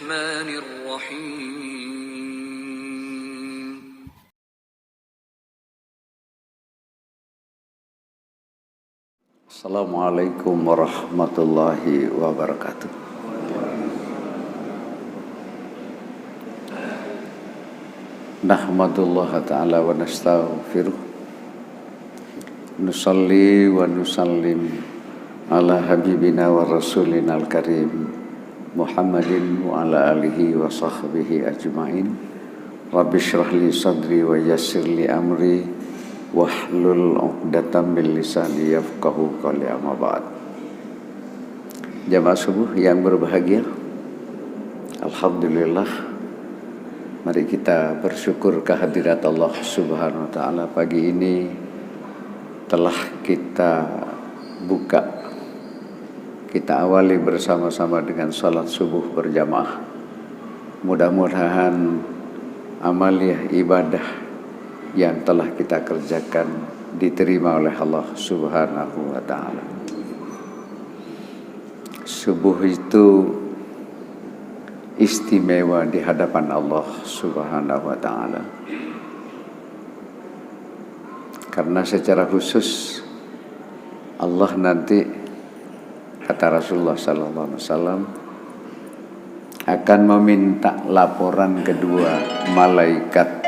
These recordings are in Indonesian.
الرحمن الرحيم Assalamualaikum warahmatullahi wabarakatuh. Nahmadullah ta'ala wa nastaghfiruh. Nusalli wa nusallim ala habibina wa rasulina al-karim Muhammadin wa ala alihi wa sahbihi ajma'in. Rabbi shrah li sadri wa yassir li amri wahlul 'uqdatam min lisani yafqahu qawli, amma ba'd. Jamaah subuh yang berbahagia, alhamdulillah, mari kita bersyukur kehadirat Allah Subhanahu wa taala. Pagi ini telah kita buka, kita awali bersama-sama dengan salat subuh berjamaah. Mudah-mudahan amaliyah ibadah yang telah kita kerjakan diterima oleh Allah Subhanahu wa taala. Subuh itu istimewa di hadapan Allah Subhanahu wa taala. Karena secara khusus Allah nanti, kata Rasulullah sallallahu alaihi wasallam, akan meminta laporan kedua malaikat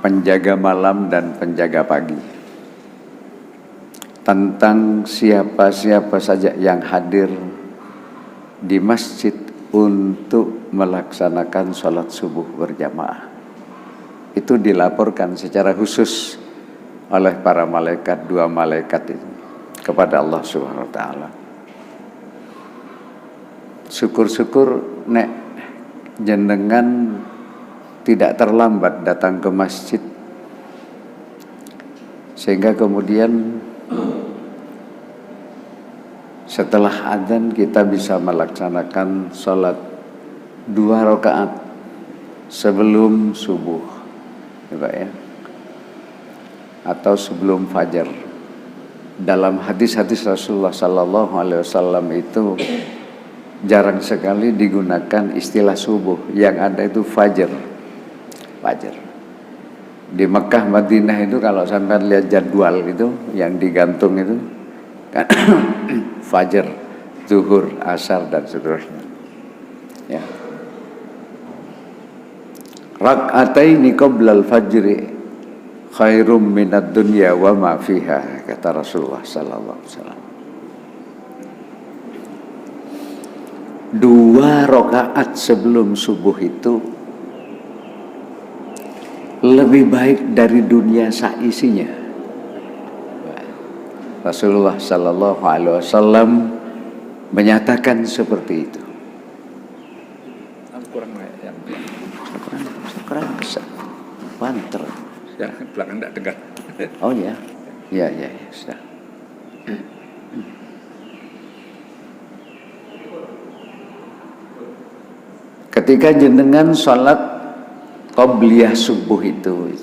penjaga malam dan penjaga pagi tentang siapa-siapa saja yang hadir di masjid untuk melaksanakan sholat subuh berjamaah. Itu dilaporkan secara khusus oleh para malaikat, dua malaikat itu, kepada Allah Subhanahu wa taala. Syukur-syukur nek jenengan tidak terlambat datang ke masjid, sehingga kemudian setelah adzan kita bisa melaksanakan sholat 2 rakaat sebelum subuh, ya Pak ya, atau sebelum fajar. Dalam hadis-hadis Rasulullah Sallallahu Alaihi Wasallam itu jarang sekali digunakan istilah subuh, yang ada itu fajar. Di Mekah, Madinah itu kalau sampai lihat jadwal itu yang digantung itu kan fajar, zuhur, asar dan seterusnya. Ya. Rak'ataini qoblal fajri khairum minad dunya wa ma fiha, kata Rasulullah sallallahu alaihi wasallam. 2 rakaat sebelum subuh itu lebih baik dari dunia saisinya. Rasulullah sallallahu alaihi wasallam menyatakan seperti itu. Kurang bisa. Panter. Ya, belakang tidak dengar. Oh ya. Ya, sudah. Ketika jenengan sholat qobliyah subuh itu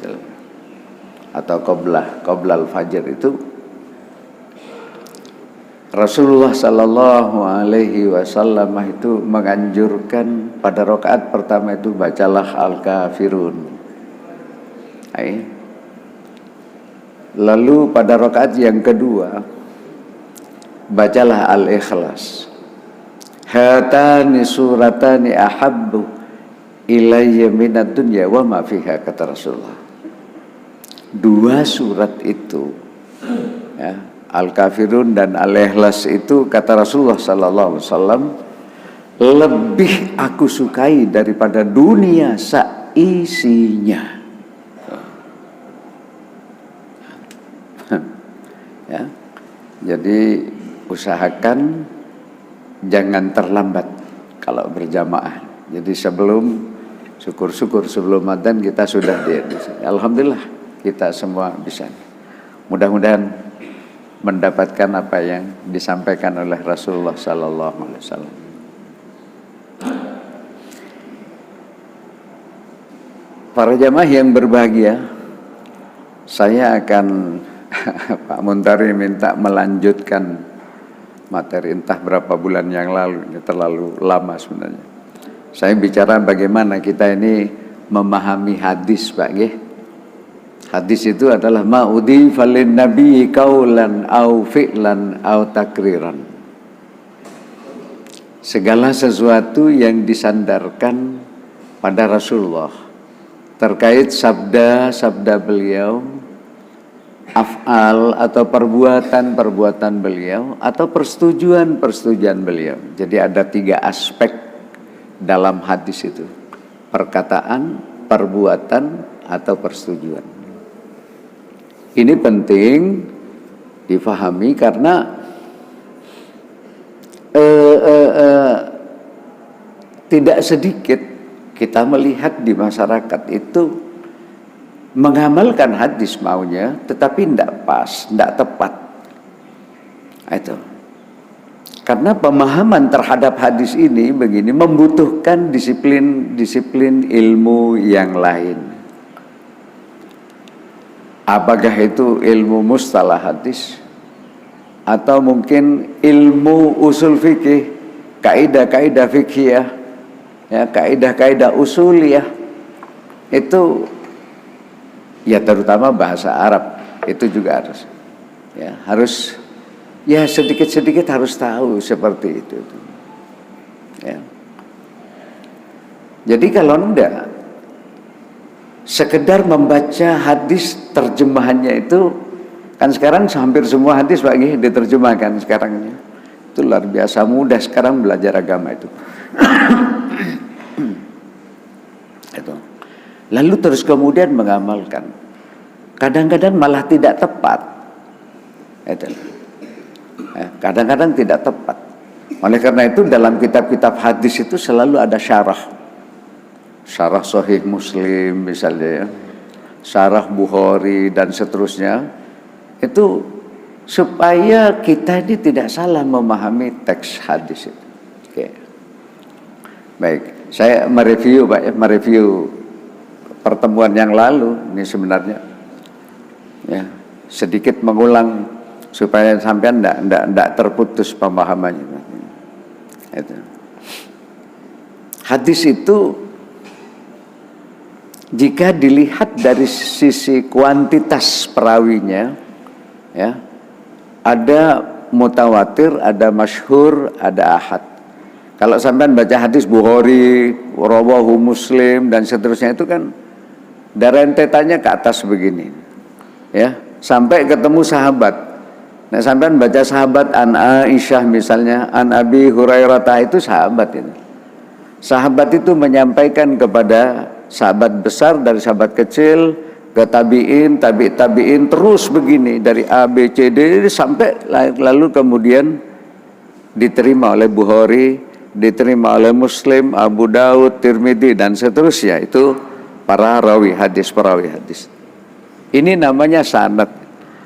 atau qoblal fajar itu, Rasulullah sallallahu alaihi wasallam itu menganjurkan pada rakaat pertama itu bacalah Al-Kafirun. Lalu pada rakaat yang kedua bacalah Al-Ikhlas. Hatani suratani ahabbu ilayya minad dunya wa ma fiha, kata Rasulullah. 2 surat itu, ya, Al-Kafirun dan Al-Ikhlas itu, kata Rasulullah sallallahu alaihi wasallam, lebih aku sukai daripada dunia saisinya. Ya. Jadi usahakan jangan terlambat kalau berjamaah. Jadi syukur-syukur sebelum adzan kita sudah di sini. Alhamdulillah kita semua bisa. Mudah-mudahan mendapatkan apa yang disampaikan oleh Rasulullah sallallahu alaihi wasallam. Para jamaah yang berbahagia, saya akan Pak Muntari minta melanjutkan materi entah berapa bulan yang lalu, ini terlalu lama sebenarnya. Saya bicara bagaimana kita ini memahami hadis, Pak nggih. Hadis itu adalah ma'udhifa lin nabi qaulan au fi'lan au takriran. Segala sesuatu yang disandarkan pada Rasulullah terkait sabda-sabda beliau, af'al atau perbuatan-perbuatan beliau, atau persetujuan-persetujuan beliau. Jadi ada 3 aspek dalam hadis itu: perkataan, perbuatan, atau persetujuan. Ini penting difahami karena tidak sedikit kita melihat di masyarakat itu mengamalkan hadis maunya, tetapi tidak pas, tidak tepat. Itu karena pemahaman terhadap hadis ini begini membutuhkan disiplin ilmu yang lain. Apakah itu ilmu mustalah hadis atau mungkin ilmu usul fikih, kaidah-kaidah fikih ya, kaidah-kaidah usuliyah, itu ya terutama bahasa Arab itu juga harus ya sedikit-sedikit harus tahu seperti itu ya. Jadi kalau enggak sekedar membaca hadis terjemahannya itu kan sekarang hampir semua hadis Pak Gih diterjemahkan sekarang ini. Itu luar biasa mudah sekarang belajar agama itu. Itu. Lalu terus kemudian mengamalkan. Kadang-kadang malah tidak tepat. Itu. Kadang-kadang tidak tepat. Oleh karena itu dalam kitab-kitab hadis itu selalu ada syarah Sahih Muslim misalnya ya, syarah Bukhari dan seterusnya, itu supaya kita ini tidak salah memahami teks hadis itu. Oke. Baik, saya mereview Pak ya, mereview pertemuan yang lalu ini sebenarnya ya, sedikit mengulang supaya sampean enggak terputus pemahamannya. Itu. Hadis itu jika dilihat dari sisi kuantitas perawinya, ya, ada mutawatir, ada masyhur, ada ahad. Kalau sampean baca hadis Bukhari, rawahu Muslim dan seterusnya itu kan rentetannya ke atas begini, ya, sampai ketemu sahabat. Nah, sampean baca sahabat an Aisyah misalnya, an Abi Hurairah, itu sahabat ini. Sahabat itu menyampaikan kepada sahabat besar dari sahabat kecil ke tabi'in, tabi'in terus begini dari A, B, C, D sampai lalu kemudian diterima oleh Bukhari, diterima oleh Muslim, Abu Daud, Tirmidzi dan seterusnya. Itu para perawi hadis. Ini namanya sanad.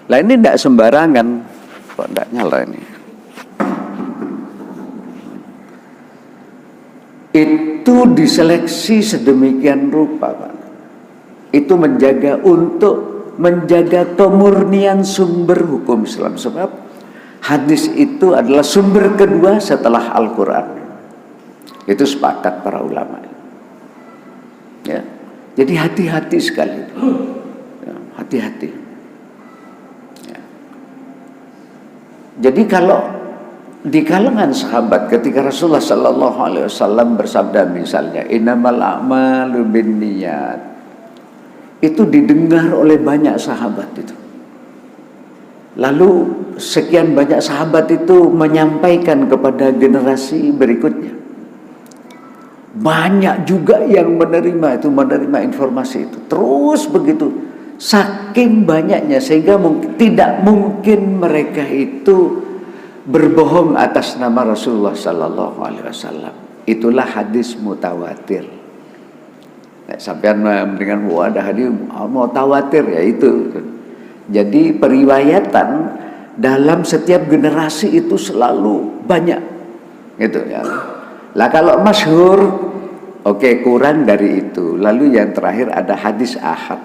Lah ini tidak sembarangan. Kok tidak nyala ini? Itu diseleksi sedemikian rupa, Pak. Itu untuk menjaga kemurnian sumber hukum Islam. Sebab hadis itu adalah sumber kedua setelah Al-Quran. Itu sepakat para ulama. Ya. Jadi hati-hati sekali. Ya, hati-hati. Ya. Jadi kalau di kalangan sahabat ketika Rasulullah Sallallahu Alaihi Wasallam bersabda misalnya innamal a'malu binniyat, itu didengar oleh banyak sahabat itu. Lalu sekian banyak sahabat itu menyampaikan kepada generasi berikutnya. Banyak juga yang menerima informasi itu. Terus begitu, saking banyaknya sehingga tidak mungkin mereka itu berbohong atas nama Rasulullah Sallallahu Alaihi Wasallam. Itulah hadis mutawatir. Nah, sampean dengan ada hadis mutawatir ya itu. Jadi periwayatan dalam setiap generasi itu selalu banyak, gitu ya. Lah kalau masyhur, oke, kurang dari itu. Lalu yang terakhir ada hadis ahad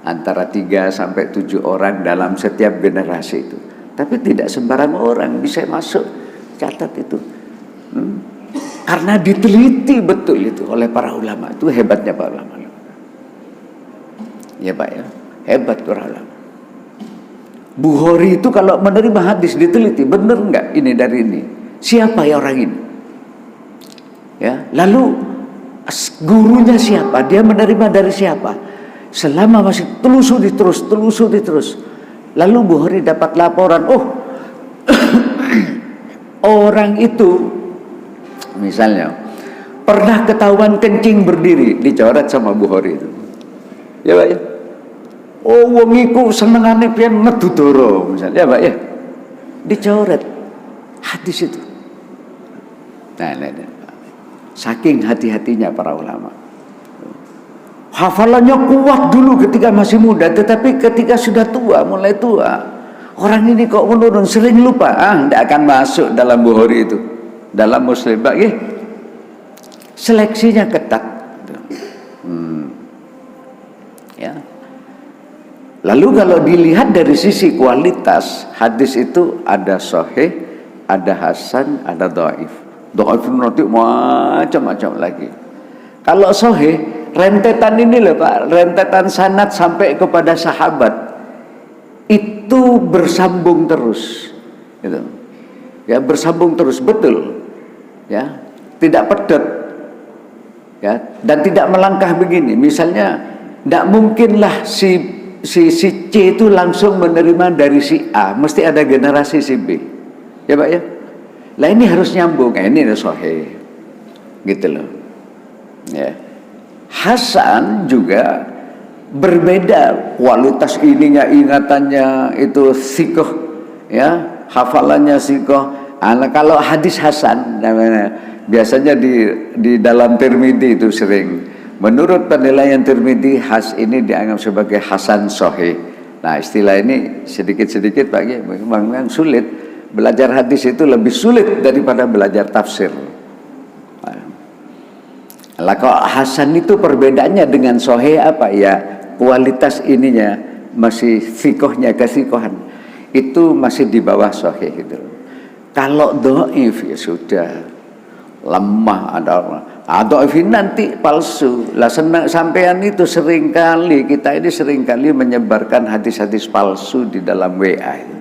antara 3 sampai 7 orang dalam setiap generasi itu. Tapi tidak sembarang orang bisa masuk catat itu. Karena diteliti betul itu oleh para ulama. Itu hebatnya para ulama. Ya Pak ya, hebat para ulama. Bukhari itu kalau menerima hadis diteliti, benar enggak ini dari ini? Siapa ya orang ini? Ya, lalu gurunya siapa? Dia menerima dari siapa? Selama masih telusuri terus. Lalu Bukhari dapat laporan, oh orang itu misalnya pernah ketahuan kencing berdiri, dicoret sama Bukhari itu. Ya Pak ya. Oh wong iku senengane pian medudoro misalnya, ya Pak ya. Dicoret hadis itu. Nah. Saking hati-hatinya para ulama. Hafalannya kuat dulu ketika masih muda, tetapi ketika sudah tua, mulai tua, orang ini kok menurun, sering lupa. Tidak akan masuk dalam Bukhari itu, dalam Muslim. Seleksinya ketat. Ya. Lalu kalau dilihat dari sisi kualitas, hadis itu ada sahih, ada hasan, ada dhaif. Dhaif nanti macam-macam lagi. Kalau sahih, rentetan ini loh Pak, rentetan sanad sampai kepada sahabat itu bersambung terus, gitu. Ya bersambung terus betul, ya tidak pedet, ya dan tidak melangkah begini. Misalnya, tidak mungkinlah si C itu langsung menerima dari si A, mesti ada generasi si B, ya Pak ya. Lah ini harus nyambung, ini udah sahih, gitu loh, ya. Hasan juga berbeda kualitas ininya, ingatannya itu sikoh, ya hafalannya sikoh. Kalau hadis hasan namanya, biasanya di dalam Tirmidzi itu sering, menurut penilaian Tirmidzi ini dianggap sebagai hasan sahih. Nah istilah ini sedikit-sedikit Pak, memang sulit. Belajar hadis itu lebih sulit daripada belajar tafsir. Lah kalau hasan itu perbedaannya dengan sahih apa ya? Kualitas ininya masih sikohnya, kesikohan itu masih di bawah sahih gitu. Kalau dhaif ya sudah lemah, dhaif nanti palsu. Lah sampean itu seringkali, kita ini seringkali menyebarkan hadis-hadis palsu di dalam WA itu.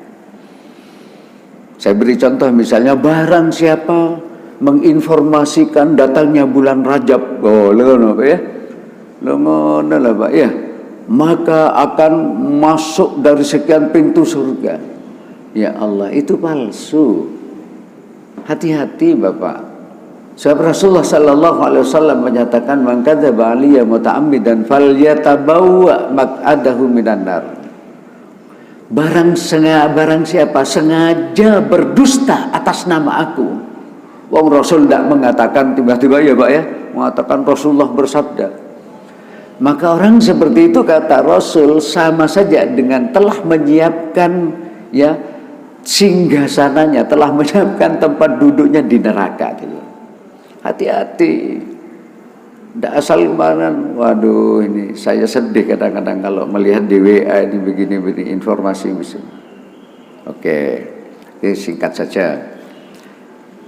Saya beri contoh misalnya, barang siapa menginformasikan datangnya bulan Rajab, Pak ya, lah Pak ya, maka akan masuk dari sekian pintu surga. Ya Allah, itu palsu. Hati-hati Bapak. Sebab Rasulullah sallallahu alaihi wasallam menyatakan, man kadzaba alayya muta'ammidan falyatabawwa maq'adahu minan nar. Barang siapa sengaja berdusta atas nama aku. Wong Rasul tidak mengatakan tiba-tiba ya Pak ya, mengatakan Rasulullah bersabda. Maka orang seperti itu kata Rasul sama saja dengan telah menyiapkan ya singgasananya, telah menyiapkan tempat duduknya di neraka gitu. Hati-hati. Tidak asal kemarin, waduh ini saya sedih kadang-kadang kalau melihat di WA ini begini-begini informasi misalnya. Oke, ini singkat saja.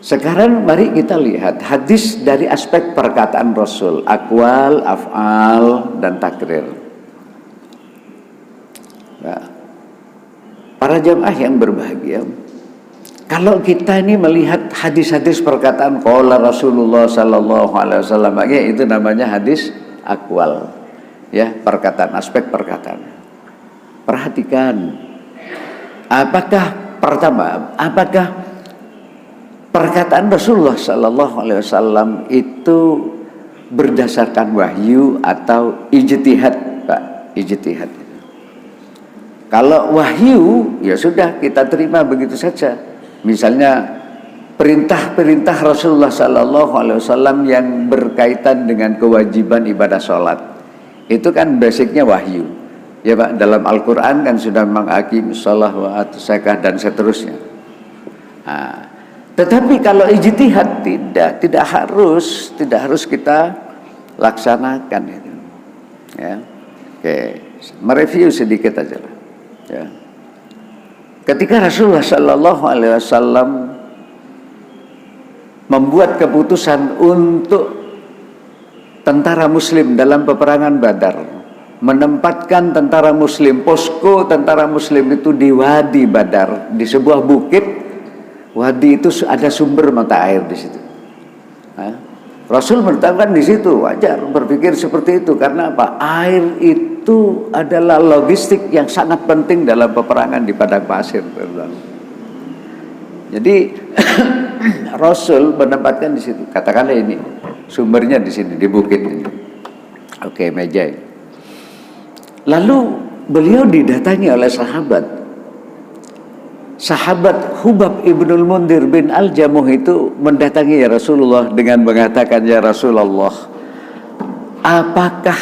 Sekarang mari kita lihat hadis dari aspek perkataan Rasul, aqwal, af'al, dan takrir. Nah, para jamaah yang berbahagia, kalau kita ini melihat hadis-hadis perkataan qala Rasulullah sallallahu alaihi wasallam, ya itu namanya hadis aqwal, ya perkataan, aspek perkataan. Perhatikan, apakah perkataan Rasulullah sallallahu alaihi wasallam itu berdasarkan wahyu atau ijtihad, Pak? Ijtihad. Kalau wahyu ya sudah kita terima begitu saja. Misalnya perintah-perintah Rasulullah sallallahu alaihi wasallam yang berkaitan dengan kewajiban ibadah sholat, itu kan basicnya wahyu. Ya Pak, dalam Al-Qur'an kan sudah mengaqimus shalah wa atuz zakah dan seterusnya. Nah, tetapi kalau ijtihad tidak harus kita laksanakan itu. Ya. Oke, mereview sedikit aja lah. Ya. Ketika Rasulullah sallallahu alaihi wasallam membuat keputusan untuk tentara muslim dalam peperangan Badar, menempatkan tentara muslim, posko tentara muslim itu di Wadi Badar, di sebuah bukit. Wadi itu ada sumber mata air di situ. Rasul menetapkan di situ, wajar berpikir seperti itu. Karena apa? Air itu adalah logistik yang sangat penting dalam peperangan di padang pasir. Jadi Rasul menempatkan di situ. Katakanlah ini sumbernya di sini, di bukit ini. Oke, meja ini. Lalu beliau didatangi oleh sahabat Hubab ibnul Mundir bin Al-Jamuh itu mendatangi ya Rasulullah dengan mengatakan, ya Rasulullah, apakah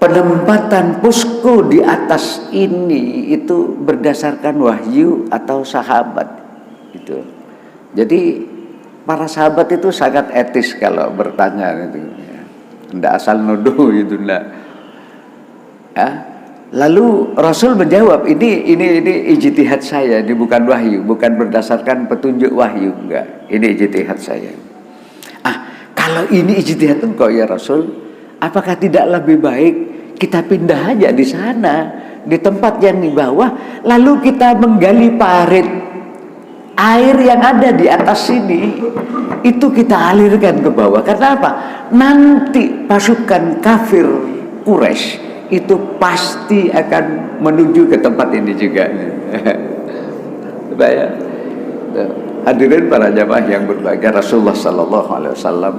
penempatan posko di atas ini itu berdasarkan wahyu atau sahabat? Gitu. Jadi para sahabat itu sangat etis kalau bertanya itu, ya. Tidak asal nuduh itu, tidak. Ya. Lalu Rasul menjawab, ini ijtihad saya, ini bukan wahyu, bukan berdasarkan petunjuk wahyu, enggak. Ini ijtihad saya. Kalau ini ijtihad engkau ya Rasul, apakah tidak lebih baik kita pindah aja di sana, di tempat yang di bawah, lalu kita menggali parit air yang ada di atas sini, itu kita alirkan ke bawah. Karena apa? Nanti pasukan kafir Quraisy itu pasti akan menuju ke tempat ini juga. Baik. Hadirin para jamaah yang berbahagia, Rasulullah sallallahu alaihi wasallam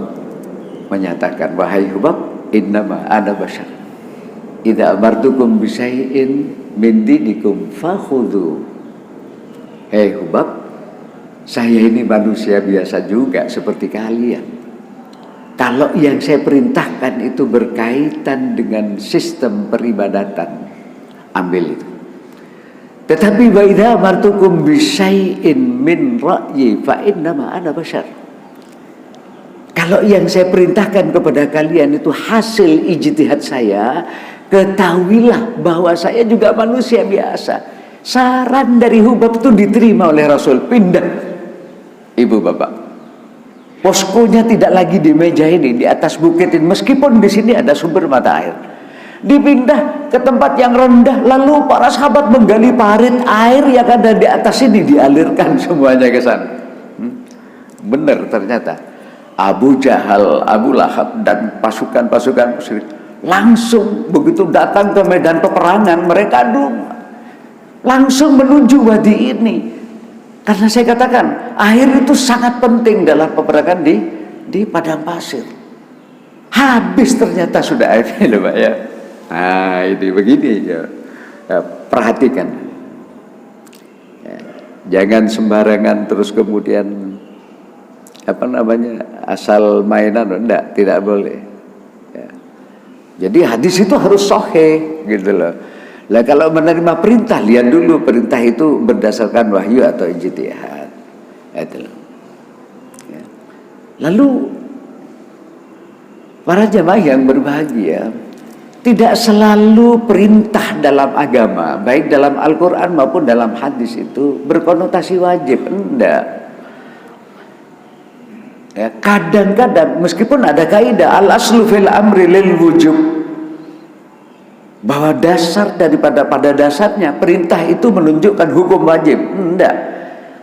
menyatakan, wahai Hubab, innama ana bashar. Idza amartukum bi syai'in min dinikum fakhudhu. Hei Hubab, saya ini manusia biasa juga seperti kalian. Kalau yang saya perintahkan itu berkaitan dengan sistem peribadatan, ambil itu. Tetapi wa idza amartukum bi syai'in min ra'yi fa innama ana bashar. Kalau yang saya perintahkan kepada kalian itu hasil ijtihad saya, ketahuilah bahwa saya juga manusia biasa. Saran dari Hubab itu diterima oleh Rasul, pindah. Ibu bapak, poskonya tidak lagi di meja ini, di atas bukit ini, meskipun di sini ada sumber mata air. Dipindah ke tempat yang rendah, lalu para sahabat menggali parit, air yang ada di atas ini dialirkan semuanya ke sana. Benar ternyata. Abu Jahal, Abu Lahab dan pasukan-pasukan musyrik langsung begitu datang ke medan peperangan, mereka langsung menuju wadi ini. Karena saya katakan, air itu sangat penting dalam peperangan di padang pasir. Habis ternyata sudah airnya loh Pak ya. Nah ini begini ya. Perhatikan ya. Jangan sembarangan terus kemudian asal mainan, tidak boleh ya. Jadi hadis itu harus sahih gitu loh. Lah kalau menerima perintah, lihat dulu perintah itu berdasarkan wahyu atau ijtihad. Itu. Ya. Lalu para jamaah yang berbahagia, tidak selalu perintah dalam agama, baik dalam Al-Quran maupun dalam hadis itu berkonotasi wajib. Enggak. Ya, kadang-kadang meskipun ada kaidah al-aslu fil amri lil wujub, bahwa dasar pada dasarnya perintah itu menunjukkan hukum wajib. Enggak.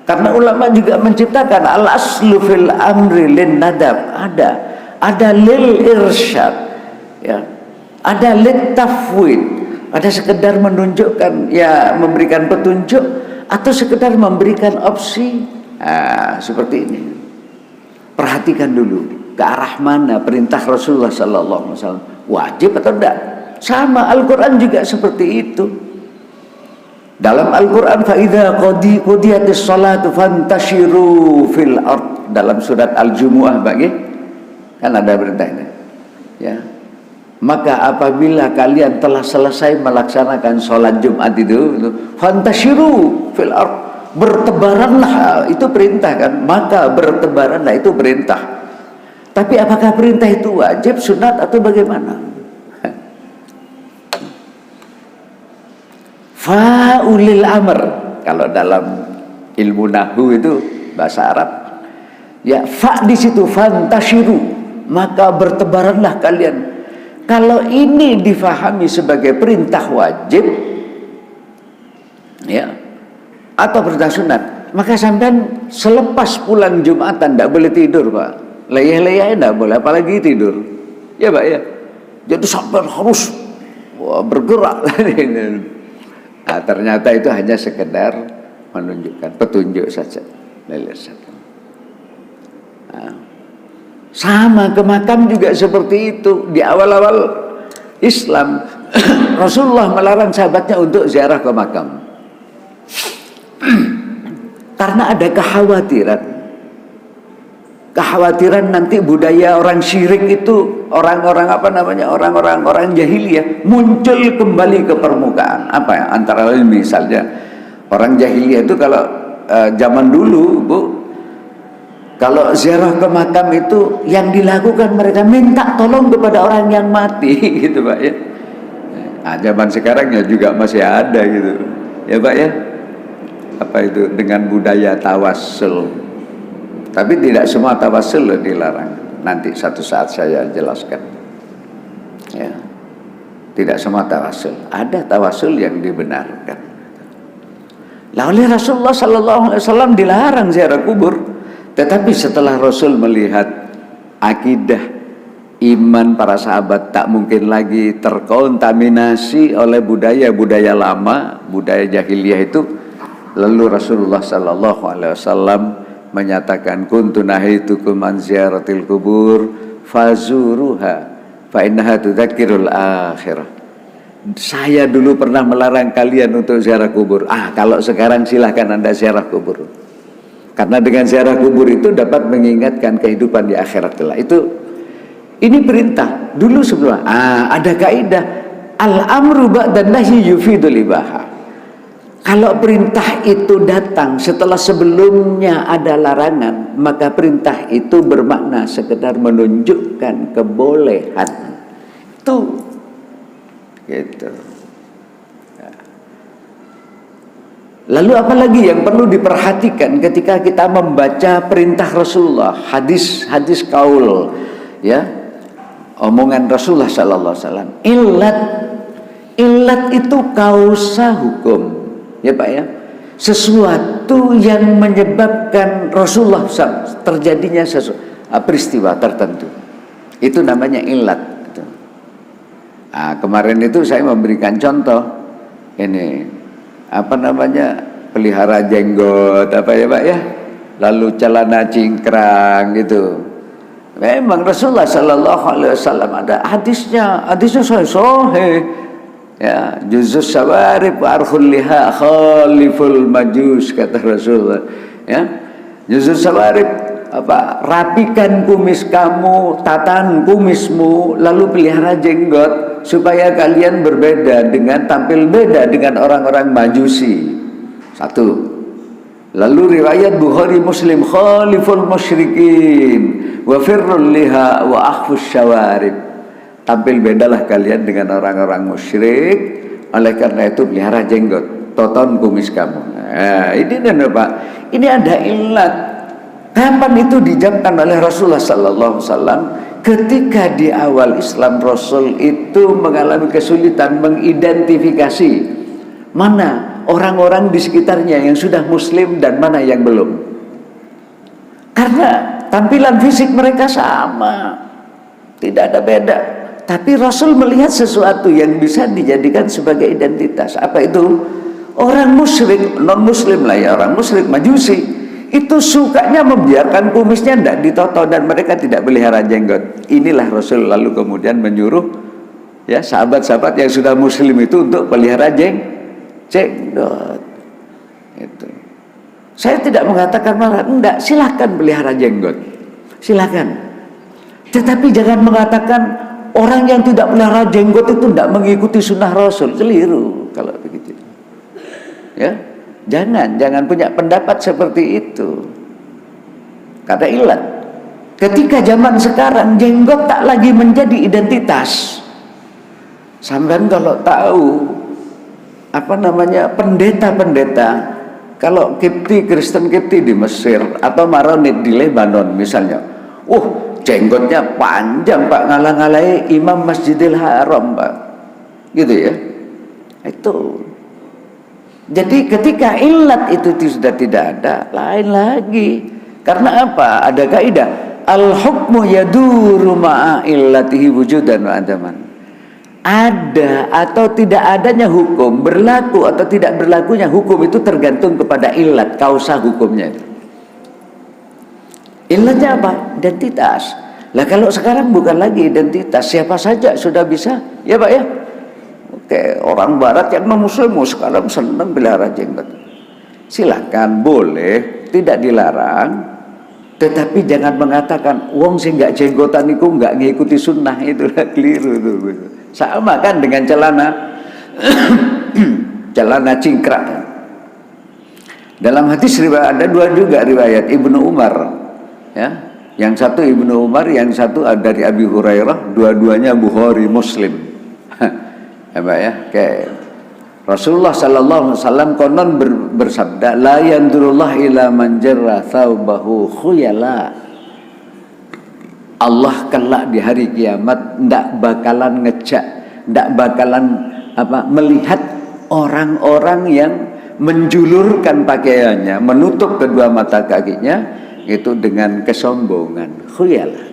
Karena ulama juga menciptakan al-aslu fil amri lin nadab. Ada lil irsyad. Ya. Ada lil tafwid. Ada sekedar menunjukkan, ya memberikan petunjuk, atau sekedar memberikan opsi. Seperti ini. Perhatikan dulu ke arah mana perintah Rasulullah sallallahu alaihi wasallam, wajib atau enggak? Sama Al-Quran juga seperti itu. Dalam Al-Quran, فَإِذَا قُضِيَتِ الصَّلَاةُ فَانْتَشِرُوا فِي الْأَرْضِ, dalam surat Al-Jumu'ah bagi, kan ada perintahnya ya. Maka apabila kalian telah selesai melaksanakan sholat Jumat itu فَانْتَشِرُوا فِي الْأَرْضِ, bertebaranlah, itu perintah kan. Maka bertebaranlah itu perintah. Tapi apakah perintah itu wajib, sunat atau bagaimana? Fa'ulil amr, kalau dalam ilmu nahwu itu bahasa Arab, Ya, fa di situ fantashiru, maka bertebaranlah kalian. Kalau ini difahami sebagai perintah wajib, ya, atau perintah sunat, maka sampean selepas pulang Jumatan tidak boleh tidur, Pak. Leyeh-leyeh tidak boleh, apalagi tidur. Ya, Pak, ya. Jadi sampean harus bergerak. Nah, ternyata itu hanya sekedar menunjukkan petunjuk saja. Nah, sama ke makam juga seperti itu. Di awal-awal Islam Rasulullah melarang sahabatnya untuk ziarah ke makam karena ada kekhawatiran nanti budaya orang syirik itu, orang-orang orang jahiliyah muncul kembali ke permukaan. Apa ya, antara lain misalnya orang jahiliyah itu kalau zaman dulu, Bu, kalau ziarah ke makam itu yang dilakukan mereka minta tolong kepada orang yang mati gitu, Pak, ya. Nah, zaman sekarang ya juga masih ada gitu, ya, Pak, ya. Apa itu dengan budaya tawassul. Tapi tidak semua tawassul dilarang. Nanti satu saat saya jelaskan. Ya. Tidak semua tawassul. Ada tawassul yang dibenarkan. Lah oleh Rasulullah sallallahu alaihi wasallam dilarang ziarah kubur. Tetapi setelah Rasul melihat akidah iman para sahabat tak mungkin lagi terkontaminasi oleh budaya lama, budaya jahiliyah itu, lalu Rasulullah sallallahu alaihi wasallam menyatakan, kuntu nahitukum an ziyaratil kubur fazuruha fa innaha tudzakirul akhirah. Saya dulu pernah melarang kalian untuk ziarah kubur. Kalau sekarang silahkan Anda ziarah kubur. Karena dengan ziarah kubur itu dapat mengingatkan kehidupan di akhirat kelak. Ini perintah. Dulu sebelum ada kaidah al-amru ba'dan nahyi yufidul ibaha. Kalau perintah itu datang setelah sebelumnya ada larangan, maka perintah itu bermakna sekedar menunjukkan kebolehan. Itu gitu. Lalu apalagi yang perlu diperhatikan ketika kita membaca perintah Rasulullah, hadis kaul, ya, omongan Rasulullah sallallahu alaihi wasallam. Illat itu kausa hukum, ya, Pak, ya. Sesuatu yang menyebabkan Rasulullah terjadinya peristiwa tertentu. Itu namanya illat. Kemarin itu saya memberikan contoh ini. Pelihara jenggot, apa ya, Pak, ya, lalu celana cingkrang gitu. Memang Rasulullah sallallahu alaihi wasallam ada hadisnya sahih, ya, juzus sawarib wa arkhul liha khaliful majus, kata Rasulullah, ya. Juzus sawarib, rapikan kumis kamu, tatan kumismu, lalu pelihara jenggot supaya kalian tampil beda dengan orang-orang Majusi. Satu. Lalu riwayat Bukhari Muslim, khaliful musyrikin wa firrul liha wa akhfus syawarib. Tampil bedalah kalian dengan orang-orang musyrik, oleh karena itu pelihara jenggot, toton kumis kamu. Ini Pak, ini ada illat. Kapan itu dijamkan oleh Rasulullah sallallahu alaihi wasallam? Ketika di awal Islam Rasul itu mengalami kesulitan mengidentifikasi mana orang-orang di sekitarnya yang sudah muslim dan mana yang belum. Karena tampilan fisik mereka sama, tidak ada beda. Tapi Rasul melihat sesuatu yang bisa dijadikan sebagai identitas. Apa itu? Orang musyrik, non-muslim lah ya, orang musyrik Majusi, itu sukanya membiarkan kumisnya tidak ditoto dan mereka tidak pelihara jenggot. Inilah Rasul lalu kemudian menyuruh, ya, sahabat-sahabat yang sudah muslim itu untuk pelihara jenggot. Itu. Saya tidak mengatakan malah enggak, silahkan pelihara jenggot, silahkan. Tetapi jangan mengatakan orang yang tidak pelihara jenggot itu tidak mengikuti sunnah Rasul. Keliru kalau begitu, ya. Jangan punya pendapat seperti itu. Kata ilat, ketika zaman sekarang jenggot tak lagi menjadi identitas. Sampean kalau tahu pendeta-pendeta Kalau Kristen Kipti di Mesir atau Maronit di Lebanon misalnya, jenggotnya panjang Pak, ngalah-ngalahi Imam Masjidil Haram Pak, gitu ya. Itu. Jadi ketika ilat itu sudah tidak ada, lain lagi. Karena apa? Ada kaidah al-hukmu yaduru ma'a illatihi wujudan wa adaman. Ada atau tidak adanya hukum, berlaku atau tidak berlakunya hukum itu tergantung kepada ilat, kausa hukumnya. Ilatnya apa? Identitas. Lah kalau sekarang bukan lagi identitas, siapa saja sudah bisa, ya Pak ya. Oke, orang Barat yang non Muslim sekarang senang pelihara jenggot. Silakan, boleh, tidak dilarang. Tetapi jangan mengatakan wong sing nggak jenggotan itu nggak ngikuti sunnah, itulah keliru tuh. Sama kan dengan celana celana cingkrak. Dalam hadis riwayat ada dua juga riwayat Ibnu Umar, ya. Yang satu Ibnu Umar, yang satu dari Abi Hurairah, dua-duanya Bukhari Muslim. Ya Pak ya, kayak Rasulullah sallallahu alaihi wasallam konon bersabda, la yandurullah ila man jarra thawbahu khuyala. Allah kelak di hari kiamat ndak bakalan ngejak, ndak bakalan melihat orang-orang yang menjulurkan pakaiannya, menutup kedua mata kakinya itu dengan kesombongan, khuyala.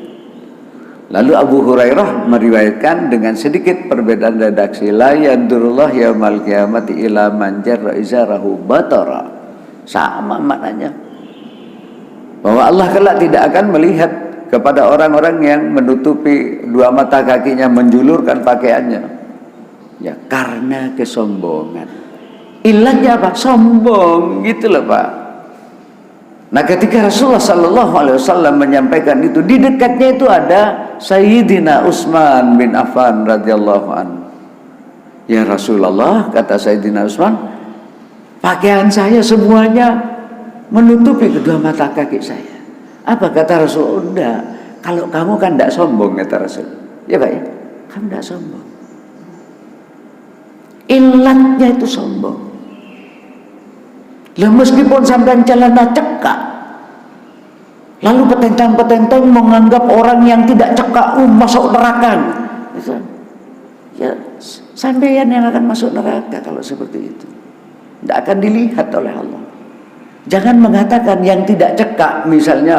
Lalu Abu Hurairah meriwayatkan dengan sedikit perbedaan redaksi, la yandurullah yaumal qiyamati ila man jarra izarahu batara. Sama maknanya. Bahwa Allah kelak tidak akan melihat kepada orang-orang yang menutupi dua mata kakinya, menjulurkan pakaiannya, ya karena kesombongan. Ilatnya apa? Sombong, gitu loh Pak. Nah ketika Rasulullah Sallallahu Alaihi Wasallam menyampaikan itu, di dekatnya itu ada Sayyidina Utsman bin Affan radhiyallahu anhu. Ya Rasulullah, kata Sayyidina Utsman, pakaian saya semuanya menutupi kedua mata kaki saya. Apa kata Rasul? Enggak, kalau kamu kan tidak sombong, kata Rasul. Ya Pak ya, kamu tidak sombong. Ilatnya itu sombong. Lah meskipun sampai celana cekak, lalu petentang-petentang menganggap orang yang tidak cekak masuk neraka. Ya sampeyan yang akan masuk neraka kalau seperti itu. Tidak akan dilihat oleh Allah. Jangan mengatakan yang tidak cekak misalnya,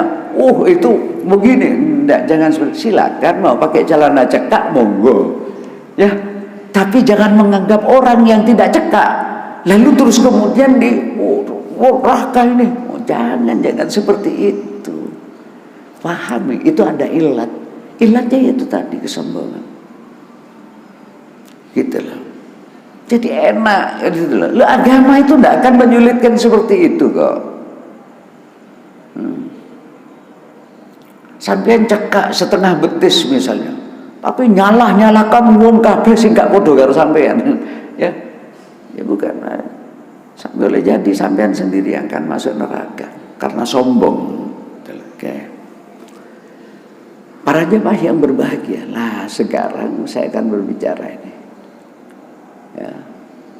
itu begini, enggak, jangan seperti, silakan mau pakai celana cekak monggo. Ya, tapi jangan menganggap orang yang tidak cekak lalu terus kemudian neraka ini. Jangan seperti itu. Pahami, itu ada ilat. Ilatnya itu tadi kesombongan. Gitu loh. Jadi enak gitu loh. Agama itu tidak akan menyulitkan seperti itu kok. Sampeyan cekak setengah betis misalnya, tapi nyalakan wong kabeh sing gak padha karo sampeyan. Ya bukan. Boleh jadi sampeyan sendiri yang akan masuk neraka karena sombong. Oke. Para jemaah yang berbahagia, lah sekarang saya akan berbicara ini. Ya.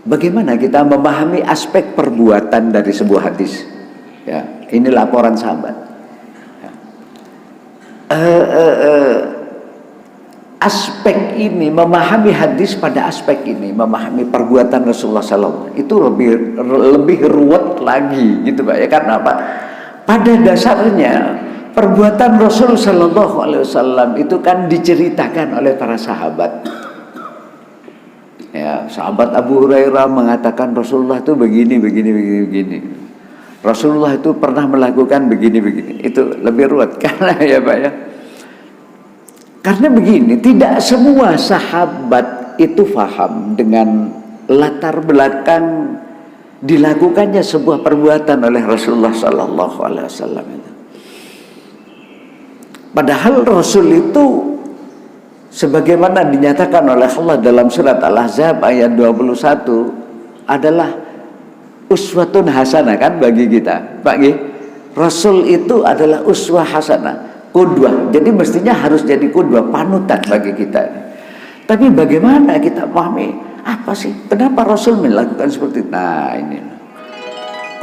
Bagaimana kita memahami aspek perbuatan dari sebuah hadis? Ya, ini laporan sahabat. Ya. Aspek ini, memahami hadis pada aspek ini, memahami perbuatan Rasulullah SAW itu lebih ruwet lagi, gitu Pak ya. Karena apa? Pada dasarnya perbuatan Rasul Sallallahu Alaihi Wasallam itu kan diceritakan oleh para sahabat. Ya, sahabat Abu Hurairah mengatakan Rasulullah itu begini. Rasulullah itu pernah melakukan begini. Itu lebih ruwet karena ya Pak ya. Karena begini, tidak semua sahabat itu faham dengan latar belakang dilakukannya sebuah perbuatan oleh Rasulullah Sallallahu Alaihi Wasallam itu. Padahal Rasul itu sebagaimana dinyatakan oleh Allah dalam surat Al-Ahzab ayat 21 adalah uswatun hasanah kan bagi kita. Pak G, Rasul itu adalah uswah hasanah, qudwah. Jadi mestinya harus jadi qudwah, panutan bagi kita. Tapi bagaimana kita pahami apa sih? Kenapa Rasul melakukan seperti itu? Nah ini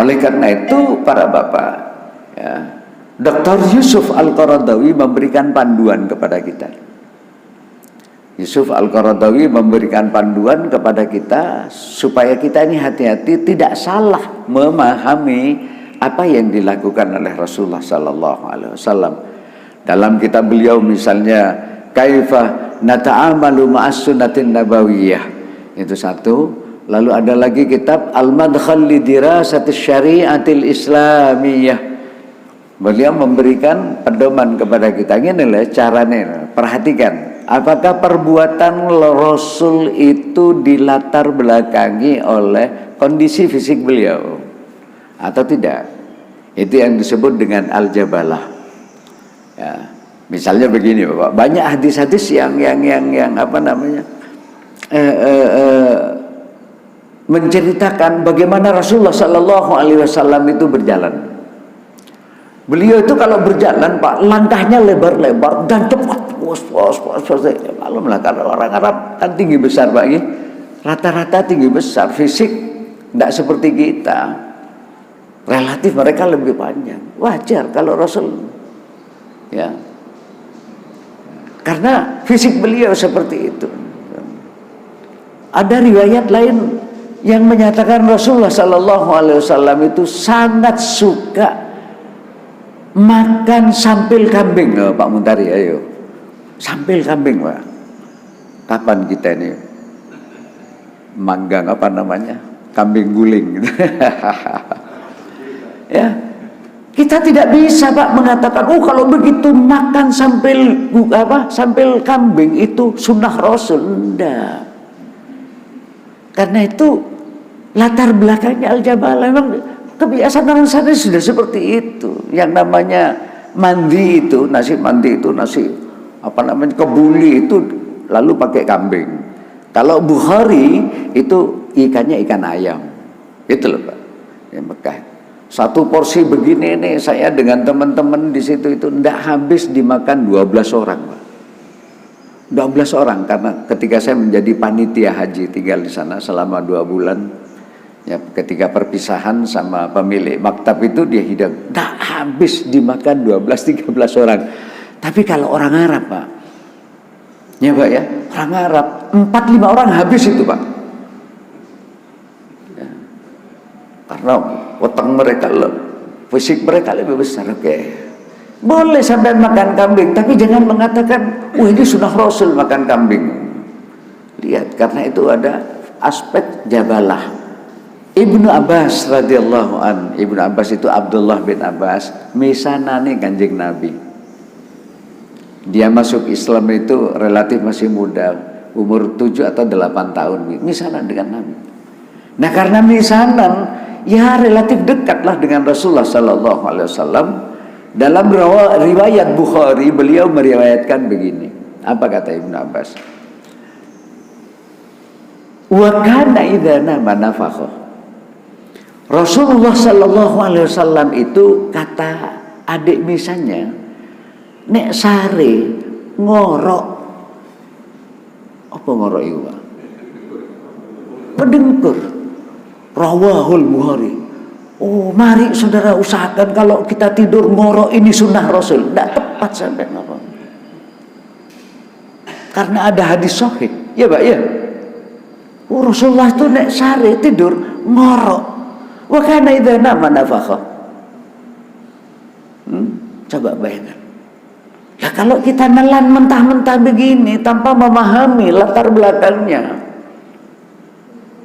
Oleh karena itu para bapak, ya, Dr. Yusuf Al-Qaradawi memberikan panduan kepada kita. Yusuf Al-Qaradawi memberikan panduan kepada kita supaya kita ini hati-hati tidak salah memahami apa yang dilakukan oleh Rasulullah Sallallahu Alaihi Wasallam. Dalam kitab beliau misalnya Kaifa nata'amalu ma'as sunnatin nabawiyah, itu satu. Lalu ada lagi kitab Al-Madkhal li Dirasatis Syari'atil Islamiyah. Beliau memberikan pedoman kepada kita. Gini lah caranya, perhatikan. Apakah perbuatan Rasul itu dilatar belakangi oleh kondisi fisik beliau atau tidak? Itu yang disebut dengan al-jabalah. Ya, misalnya begini, Bapak. Banyak hadis-hadis yang apa namanya? Menceritakan bagaimana Rasulullah Sallallahu Alaihi Wasallam itu berjalan. Beliau itu kalau berjalan, Pak, langkahnya lebar-lebar dan cepat. Malum lah, kalau orang Arab kan tinggi besar, Pak, ya. Rata-rata tinggi besar, fisik tidak seperti kita. Relatif mereka lebih panjang. Wajar kalau Rasul, ya, karena fisik beliau seperti itu. Ada riwayat lain yang menyatakan Rasulullah Sallallahu Alaihi Wasallam itu sangat suka makan sampil kambing. Oh, Pak Muntari, ayo, sampil kambing, Pak. Kapan kita ini manggang apa namanya, kambing guling? Ya, kita tidak bisa, Pak, mengatakan, oh kalau begitu makan sampil sampil kambing itu sunnah Rasul. Enggak. Karena itu latar belakangnya al-jabalah, memang kebiasaan orang sana sudah seperti itu. Yang namanya mandi itu, nasi mandi itu, nasi apa namanya, kebuli itu lalu pakai kambing. Kalau Bukhari itu ikannya ikan ayam. Itu loh, Pak, yang Mekah. Satu porsi begini nih, saya dengan teman-teman di situ itu tidak habis dimakan 12 orang, Pak. 12 orang, karena ketika saya menjadi panitia haji tinggal di sana selama 2 bulan, ya, ketika perpisahan sama pemilik maktab itu dia hidang, tak habis dimakan 12-13 orang. Tapi kalau orang Arab, Pak, ya, Pak, ya, orang Arab 4-5 orang habis itu, Pak, ya. Karena otak mereka, fisik mereka lebih besar. Oke, boleh sampai makan kambing, tapi jangan mengatakan, oh ini sunnah Rasul makan kambing. Lihat, karena itu ada aspek jabalah. Ibnu Abbas radhiyallahu an, Ibnu Abbas itu Abdullah bin Abbas, misanane Kanjeng Nabi. Dia masuk Islam itu relatif masih muda, umur 7 atau 8 tahun, misanan dengan Nabi. Nah, karena misanan, ya relatif dekatlah dengan Rasulullah Sallallahu Alaihi Wasallam. Dalam riwayat Bukhari, beliau meriwayatkan begini. Apa kata Ibnu Abbas? Wa kana idza nama nafakha. Rasulullah Sallallahu Alaihi Wasallam itu, kata adik misalnya, nek sare ngorok. Apa ngorok itu, Pak? Pedengkur. Rawahul Bukhari. Oh, mari saudara usahakan kalau kita tidur ngorok, ini sunnah Rasul. Tidak tepat sampai apa. Karena ada hadis sahih, ya, Pak, ya. Oh, Rasulullah itu nek sare tidur ngorok. Wa kana idza nama nafakha. Coba bayangkan. Ya, kalau kita nelan mentah-mentah begini tanpa memahami latar belakangnya,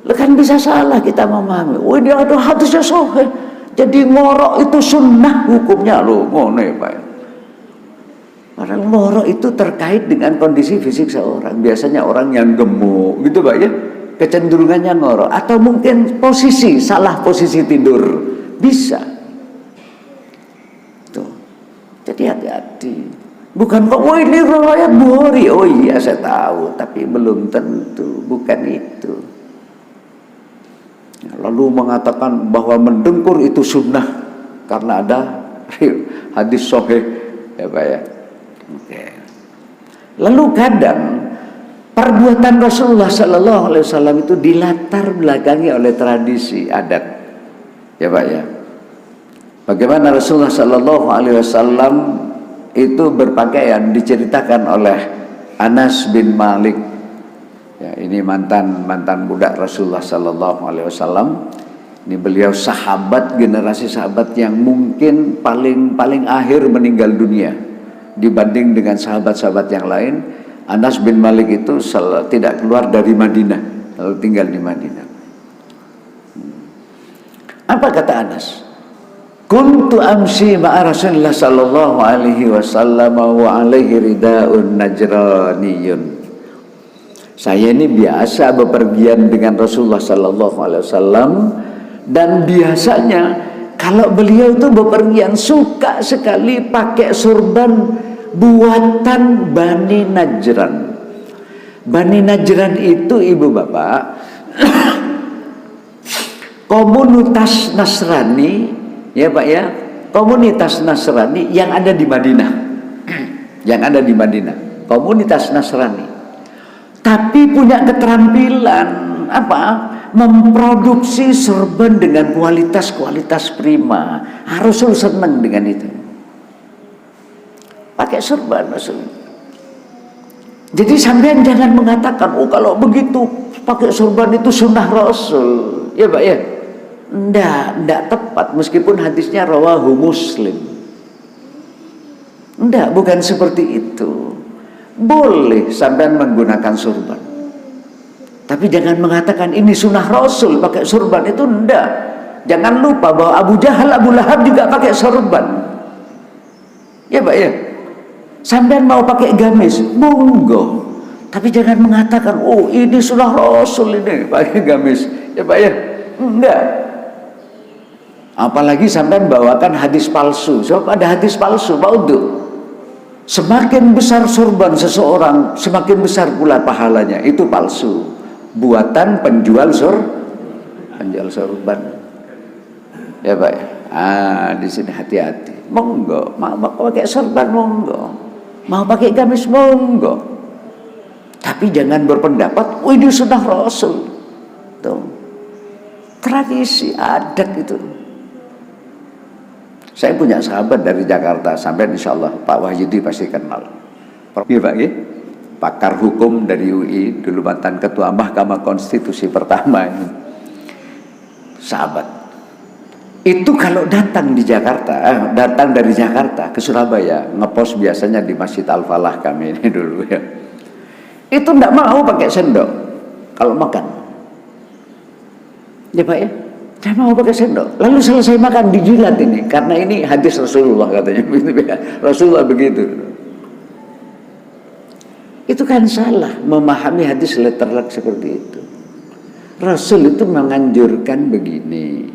kan bisa salah kita memahami. Oh, dia ada hadisnya sahih, jadi ngorok itu sunnah hukumnya, loh, ngono ya, Pak. Padahal ngorok itu terkait dengan kondisi fisik seorang. Biasanya orang yang gemuk gitu, Pak, ya, kecenderungannya ngorok, atau mungkin posisi, salah posisi tidur, bisa. Tuh. Jadi hati-hati. Bukan kok, oh ini riwayat Bukhari. Oh iya, saya tahu, tapi belum tentu, bukan itu. Lalu mengatakan bahwa mendengkur itu sunnah karena ada hadis sahih, ya, Pak, ya. Oke. Lalu kadang perbuatan Rasulullah Sallallahu Alaihi Wasallam itu dilatar belakangi oleh tradisi adat, ya, Pak, ya. Bagaimana Rasulullah Sallallahu Alaihi Wasallam itu berpakaian, diceritakan oleh Anas bin Malik. Ya, ini mantan budak Rasulullah Sallallahu Alaihi Wasallam. Ini beliau sahabat, generasi sahabat yang mungkin paling akhir meninggal dunia dibanding dengan sahabat-sahabat yang lain. Anas bin Malik itu tidak keluar dari Madinah, lalu tinggal di Madinah. Apa kata Anas? Kuntu amsi ma'a Rasulillah sallallahu alaihi wasallam wa alaihi ridaun najraniyun. Saya ini biasa bepergian dengan Rasulullah sallallahu alaihi wasallam, dan biasanya kalau beliau itu bepergian suka sekali pakai sorban buatan Bani Najran. Bani Najran itu ibu bapak komunitas Nasrani, ya Pak ya, komunitas Nasrani yang ada di Madinah. Yang ada di Madinah, komunitas Nasrani. Tapi punya keterampilan apa? Memproduksi sorban dengan kualitas prima. Rasul senang dengan itu. Pakai sorban Rasul. Jadi sampean jangan mengatakan, oh kalau begitu pakai sorban itu sunnah Rasul. Ya Pak ya. Enggak tepat, meskipun hadisnya rawahu Muslim. Enggak, bukan seperti itu. Boleh sampean menggunakan sorban, tapi jangan mengatakan ini sunnah Rasul pakai sorban, itu enggak. Jangan lupa bahwa Abu Jahal, Abu Lahab juga pakai sorban. Ya Pak ya. Sampean mau pakai gamis, monggo. Tapi jangan mengatakan, oh ini sunnah Rasul ini pakai gamis. Ya Pak ya. Enggak. Apalagi sampean bawakan hadis palsu. Sebab ada hadis palsu, maudhu. Semakin besar sorban seseorang, semakin besar pula pahalanya. Itu palsu. Buatan penjual sorban. Ya Pak. Di sini hati-hati. Monggo, mau pakai sorban monggo. Mau pakai gamis monggo. Tapi jangan berpendapat, oh ini sunnah Rasul. Tuh. Tradisi, adat itu. Saya punya sahabat dari Jakarta, sampai insya Allah Pak Wahyudi pasti kenal. Iya Pak ya? Pakar hukum dari UI, dulu mantan ketua Mahkamah Konstitusi pertama ini. Sahabat. Itu kalau datang di Jakarta, datang dari Jakarta ke Surabaya, ngepos biasanya di Masjid Al-Falah kami ini dulu ya. Itu enggak mau pakai sendok kalau makan. Ya Pak ya? Saya mau pakai sendok. Lalu selesai makan dijilat ini, karena ini hadis Rasulullah katanya. Rasulullah begitu. Itu kan salah memahami hadis letterlek seperti itu. Rasul itu menganjurkan begini.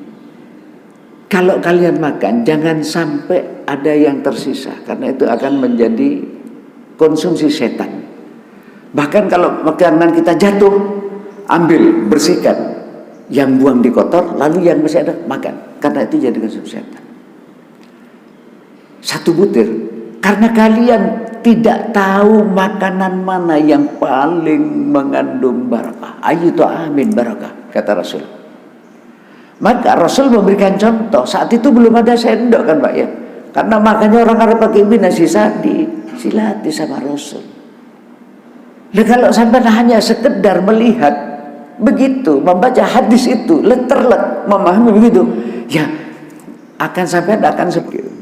Kalau kalian makan, jangan sampai ada yang tersisa, karena itu akan menjadi konsumsi setan. Bahkan kalau makanan kita jatuh, ambil, bersihkan. Yang buang di kotor, lalu yang masih ada makan, karena itu jadi konsumsi setan. Satu butir, karena kalian tidak tahu makanan mana yang paling mengandung barakah. Ayu ta'amin barakah, kata Rasul. Maka Rasul memberikan contoh. Saat itu belum ada sendok kan Pak ya, karena makanya orang Arab pakai nasi sadi, silati sama Rasul. Nah kalau sampai hanya sekedar melihat begitu, membaca hadis itu letterlek, memahami begitu, ya akan sampai seperti itu.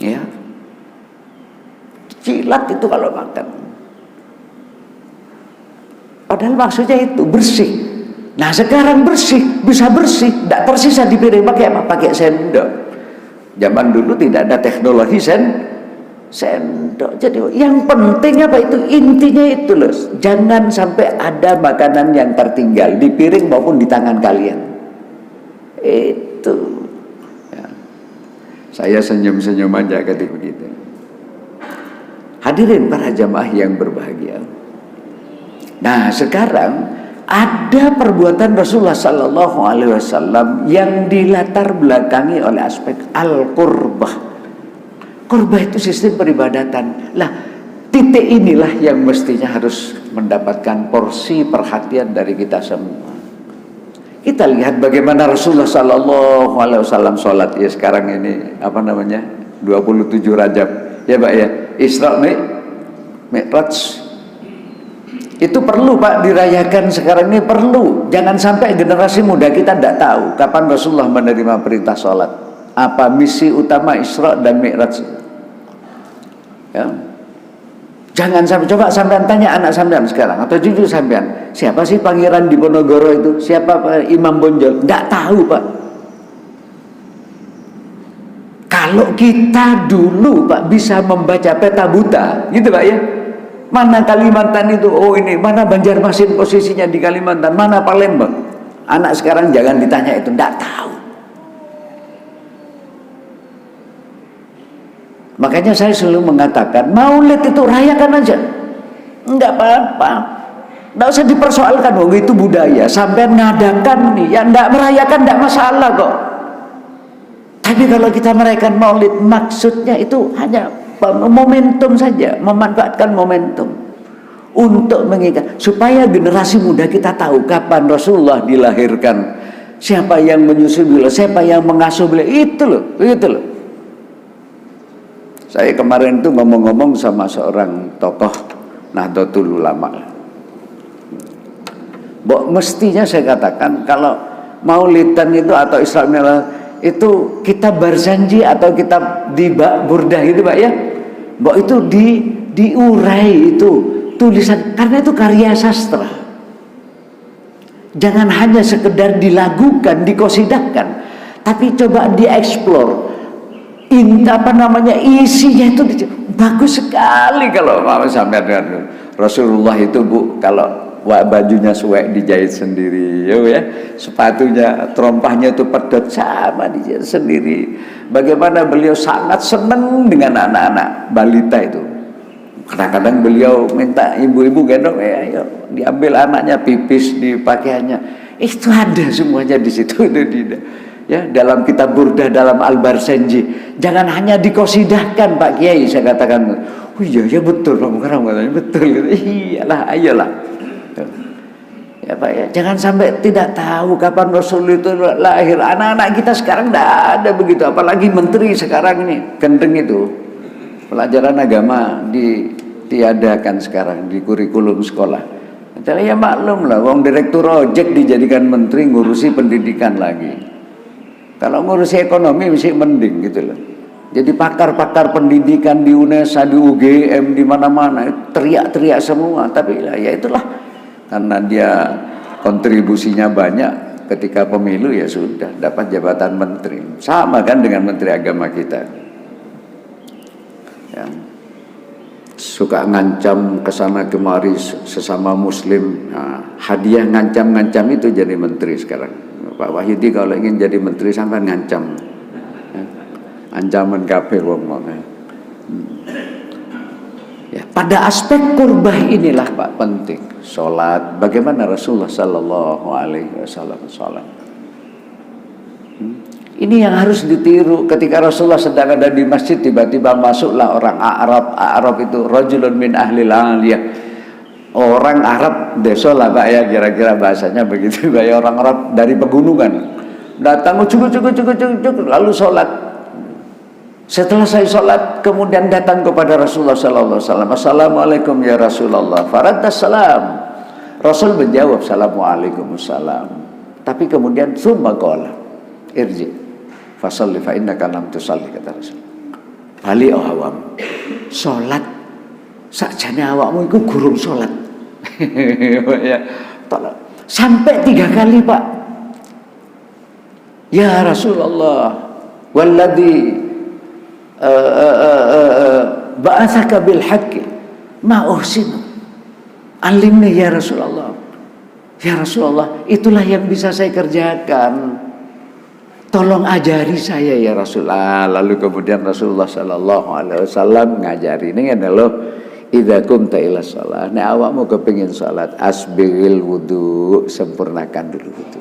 Ya, cilat itu kalau makan. Padahal maksudnya itu bersih. Nah sekarang bersih, bisa bersih, tidak tersisa di piring. Pakai apa? Pakai sendok. Zaman dulu tidak ada teknologi sendok. Jadi yang penting apa itu, intinya itu loh, jangan sampai ada makanan yang tertinggal di piring maupun di tangan kalian. Itu ya. Saya senyum-senyum aja ketika begitu. Hadirin para jamaah yang berbahagia. Nah sekarang ada perbuatan Rasulullah Sallallahu Alaihi Wasallam yang dilatar belakangi oleh aspek al-qurbah. Qurbah itu sistem peribadatan. Lah, titik inilah yang mestinya harus mendapatkan porsi perhatian dari kita semua. Kita lihat bagaimana Rasulullah Sallallahu Alaihi Wasallam sholat ya sekarang ini 27 Rajab ya Pak ya, Isra Mi'raj. Itu perlu Pak dirayakan sekarang ini, perlu. Jangan sampai generasi muda kita tidak tahu kapan Rasulullah menerima perintah sholat, apa misi utama Isra dan Mi'raj. Ya. Jangan sampai, coba sampean tanya anak sampean sekarang, atau jujur sampean, siapa sih Pangeran Diponegoro itu? Siapa Imam Bonjol? Nggak tahu Pak. Kalau kita dulu Pak bisa membaca peta buta, gitu Pak ya. Mana Kalimantan itu? Oh ini, mana Banjarmasin posisinya di Kalimantan? Mana Palembang? Anak sekarang jangan ditanya itu, nggak tahu. Makanya saya selalu mengatakan Maulid itu rayakan aja, enggak apa-apa, enggak usah dipersoalkan. Oh itu budaya, sampai ngadakan nih, ya enggak merayakan enggak masalah kok. Tapi kalau kita merayakan Maulid, maksudnya itu hanya momentum saja, memanfaatkan momentum untuk mengingat, supaya generasi muda kita tahu kapan Rasulullah dilahirkan, siapa yang menyusul beliau, siapa yang mengasuh beliau, itu loh. Saya kemarin itu ngomong-ngomong sama seorang tokoh Nahdlatul Ulama. Mestinya saya katakan kalau Maulidan itu atau Isra Mi'raj itu kitab Barzanji atau kitab di Burdah itu Pak ya, itu diurai itu tulisan, karena itu karya sastra. Jangan hanya sekedar dilagukan, dikosidahkan, tapi coba dieksplor. Isinya itu bagus sekali. Kalau mau sampai dengan Rasulullah itu Bu, kalau bajunya suwek dijahit sendiri ya, sepatunya terompahnya itu pedot sama dijahit sendiri. Bagaimana beliau sangat senang dengan anak-anak balita itu. Kadang-kadang beliau minta ibu-ibu gendong, ayo diambil anaknya, pipis di pakaiannya. Itu ada semuanya di situ itu ya, dalam kitab Burdah, dalam Al-Barzanji. Jangan hanya dikosidahkan Pak Kiai, saya katakan, oh iya betul Pak Mukarram katanya, betul gitu. Iyalah, ayolah ya Pak ya, jangan sampai tidak tahu kapan Rasul itu lahir. Anak-anak kita sekarang tidak ada begitu, apalagi menteri sekarang ini gendeng itu. Pelajaran agama ditiadakan sekarang di kurikulum sekolah. Jadi ya maklum lah, wong direktur ojek dijadikan menteri ngurusi pendidikan lagi. Kalau ngurusi ekonomi mesti mending gitu loh. Jadi pakar-pakar pendidikan di UNESA, di UGM, di mana-mana teriak-teriak semua. Tapi ya itulah, karena dia kontribusinya banyak ketika pemilu ya sudah dapat jabatan menteri. Sama kan dengan menteri agama kita. Ya. Suka ngancam kesana kemari sesama muslim. Nah, hadiah ngancam-ngancam itu jadi menteri sekarang. Pak Wahyudi kalau ingin jadi menteri sampai ngancam, ancaman kabeh wong. Ya, pada aspek kurbah inilah Pak penting. Sholat, bagaimana Rasulullah Sallallahu Alaihi Wasallam sholat. Ini yang harus ditiru. Ketika Rasulullah sedang ada di masjid, tiba-tiba masuklah orang Arab itu, rajulun min ahlil aliyah. Orang Arab desa lah Pak ya, kira-kira bahasanya begitu Pak ya, orang Arab dari pegunungan datang cukup lalu sholat. Setelah saya sholat kemudian datang kepada Rasulullah Sallallahu Alaihi Wasallam, Assalamualaikum ya Rasulullah. Faraddas salam. Rasul menjawab Assalamualaikum salam. Tapi kemudian summa qala irji fasalli fa innaka lam tusalli, kata Rasul. Bali awam sholat sakjane awakmu iku gurung sholat. Ya, tolong. Sampai 3 kali Pak. Ya Rasulullah, walladzi ba'atsaka bil haqqi ma uhsinu alimni ya Rasulullah. Ya Rasulullah, itulah yang bisa saya kerjakan, tolong ajari saya ya Rasulullah. Lalu kemudian Rasulullah Sallallahu Alaihi Wasallam ngajari ini adalah idza kumta ila shalah, nek awakmu kepengin salat, asbiril wudu, sempurnakan dulu wudu.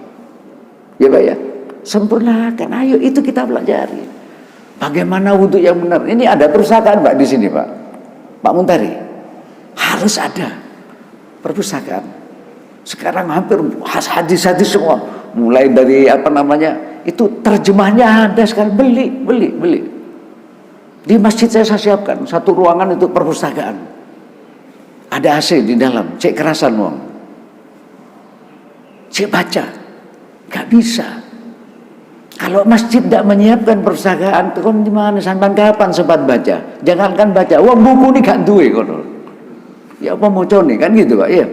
Ya Pak ya, sempurnakan. Ayo itu kita pelajari. Bagaimana wudu yang benar? Ini ada perpustakaan Pak di sini Pak. Pak Muntari. Harus ada perpustakaan. Sekarang hampir hadis-hadis semua. mulai dari itu terjemahnya ada sekarang, beli. Di masjid saya siapkan satu ruangan itu perpustakaan, ada AC di dalam, cek kerasan wong, cek baca, nggak bisa. Kalau masjid tidak menyiapkan perpustakaan, itu kan gimana? Sampai kapan sempat baca? Jangankan baca, wong buku ini gak duwe kono. Ya apa mau nih kan gitu Pak? Iya.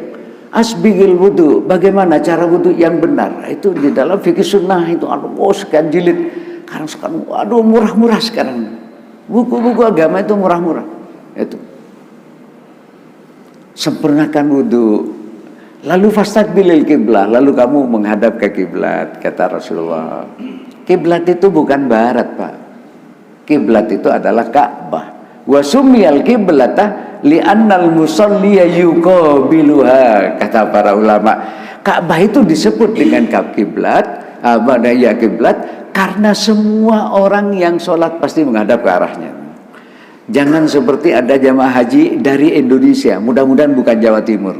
Asbigil wudu, bagaimana cara wudu yang benar? Itu di dalam fikih sunnah itu, sekian jilid. Sekarang, murah-murah sekarang. Buku-buku agama itu murah-murah. Itu. Sempurnakan wudu. Lalu fastaqbilil kiblah, lalu kamu menghadap ke kiblat, kata Rasulullah. Kiblat itu bukan barat, Pak. Kiblat itu adalah Ka'bah. Wa sumiyal kiblata li'annal musalliya yuqabiluha, kata para ulama. Ka'bah itu disebut dengan kiblat, kiblat karena semua orang yang sholat pasti menghadap ke arahnya. Jangan seperti ada jamaah haji dari Indonesia, mudah-mudahan bukan Jawa Timur.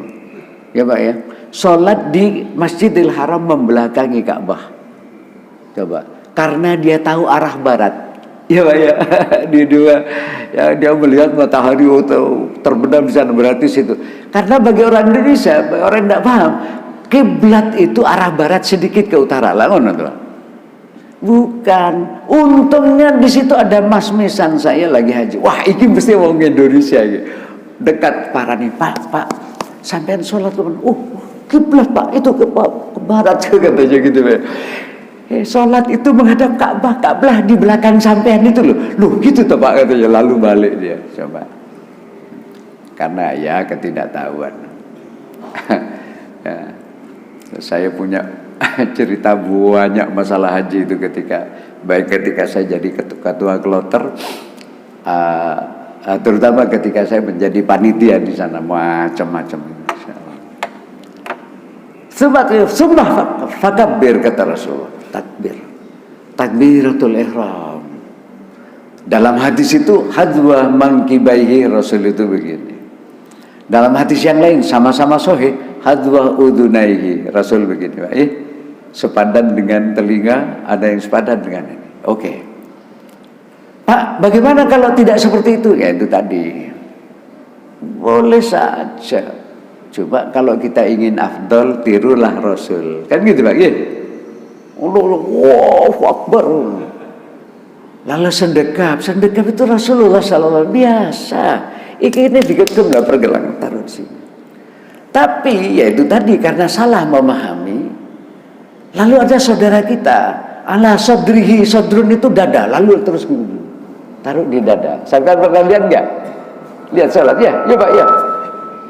Ya Pak ya, sholat di Masjidil Haram membelakangi Ka'bah. Coba, karena dia tahu arah barat. Ya Pak ya, dia melihat matahari terbenam di sana, berarti situ. Karena bagi orang Indonesia, bagi orang tidak paham, kiblat itu arah barat sedikit ke utara. Bukan. Untungnya di situ ada mas-misan saya lagi haji. Wah, ini mesti orang Indonesia gitu. Dekat parani, Pak, sampean sholat ke mana? Kiblat Pak, itu ke barat katanya gitu Pak. Sholat itu menghadap Ka'bah di belakang sampean itu loh gitu toh Pak katanya, lalu balik dia. Coba, karena ya ketidaktahuan. Ya. Saya punya cerita banyak masalah haji itu ketika saya jadi ketua kloter, terutama ketika saya menjadi panitia di sana, macam-macam. Sumpah fakabbir, kata Rasulullah. Takbiratul ihram. Dalam hadis itu hadwa mangkibaihi, Rasul itu begini. Dalam hadis yang lain sama-sama sahih, hadwa udunaihi, Rasul begini. Sepadan dengan telinga, ada yang sepadan dengan ini. Oke. Pak, bagaimana kalau tidak seperti itu? Ya itu tadi. Boleh saja. Coba kalau kita ingin afdol, tirulah Rasul. Kan gitu Pak, ya? Allahu Akbar. Lalu sedekap itu Rasulullah SAW biasa. Ini digetem lah pergelangan, taruh di sini. Tapi ya itu tadi, karena salah memahami. Lalu ada saudara kita, ala sadrihi, sadrun itu dada, lalu terus taruh di dada. Sampai pernah lihat enggak? Lihat salat ya Pak ya.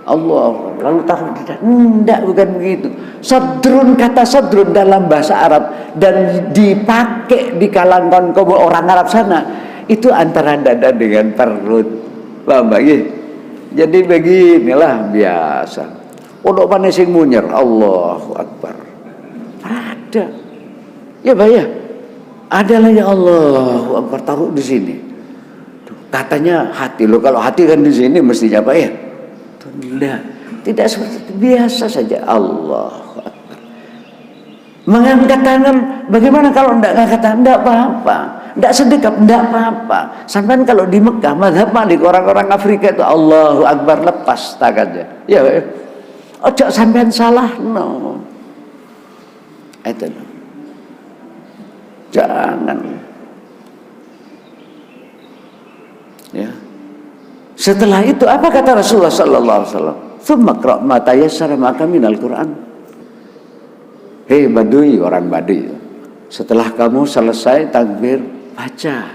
Allah, lalu taruh di dada. Enggak, bukan begitu. Sadrun, kata sadrun dalam bahasa Arab dan dipakai di kalangan kaum orang Arab sana, itu antara dada dengan perut. Paham Pak? Jadi beginilah biasa. Untuk mana sing munyer, Allahu Akbar. Ada. Ya Pak ya. Adalah ya Allahu Akbar, taruh di sini. Katanya hati lo, kalau hati kan di sini mestinya Pak ya. Tidak seperti itu, biasa saja. Allahu Akbar. Mengangkat tangan, bagaimana kalau tidak angkat tangan? Tidak apa-apa. Tidak sedekap, tidak apa-apa. Sampai kalau di Mekah, mazhab Malik, orang-orang Afrika itu Allahu Akbar, lepas tangannya. Ya, ojo sampean salah, no. Itu no. Jangan. Ya. Setelah itu apa kata Rasulullah sallallahu alaihi wasallam? Tsumma qra' ma tayassara maka minal Qur'an. Hei Badui, orang Badui. Setelah kamu selesai takbir, baca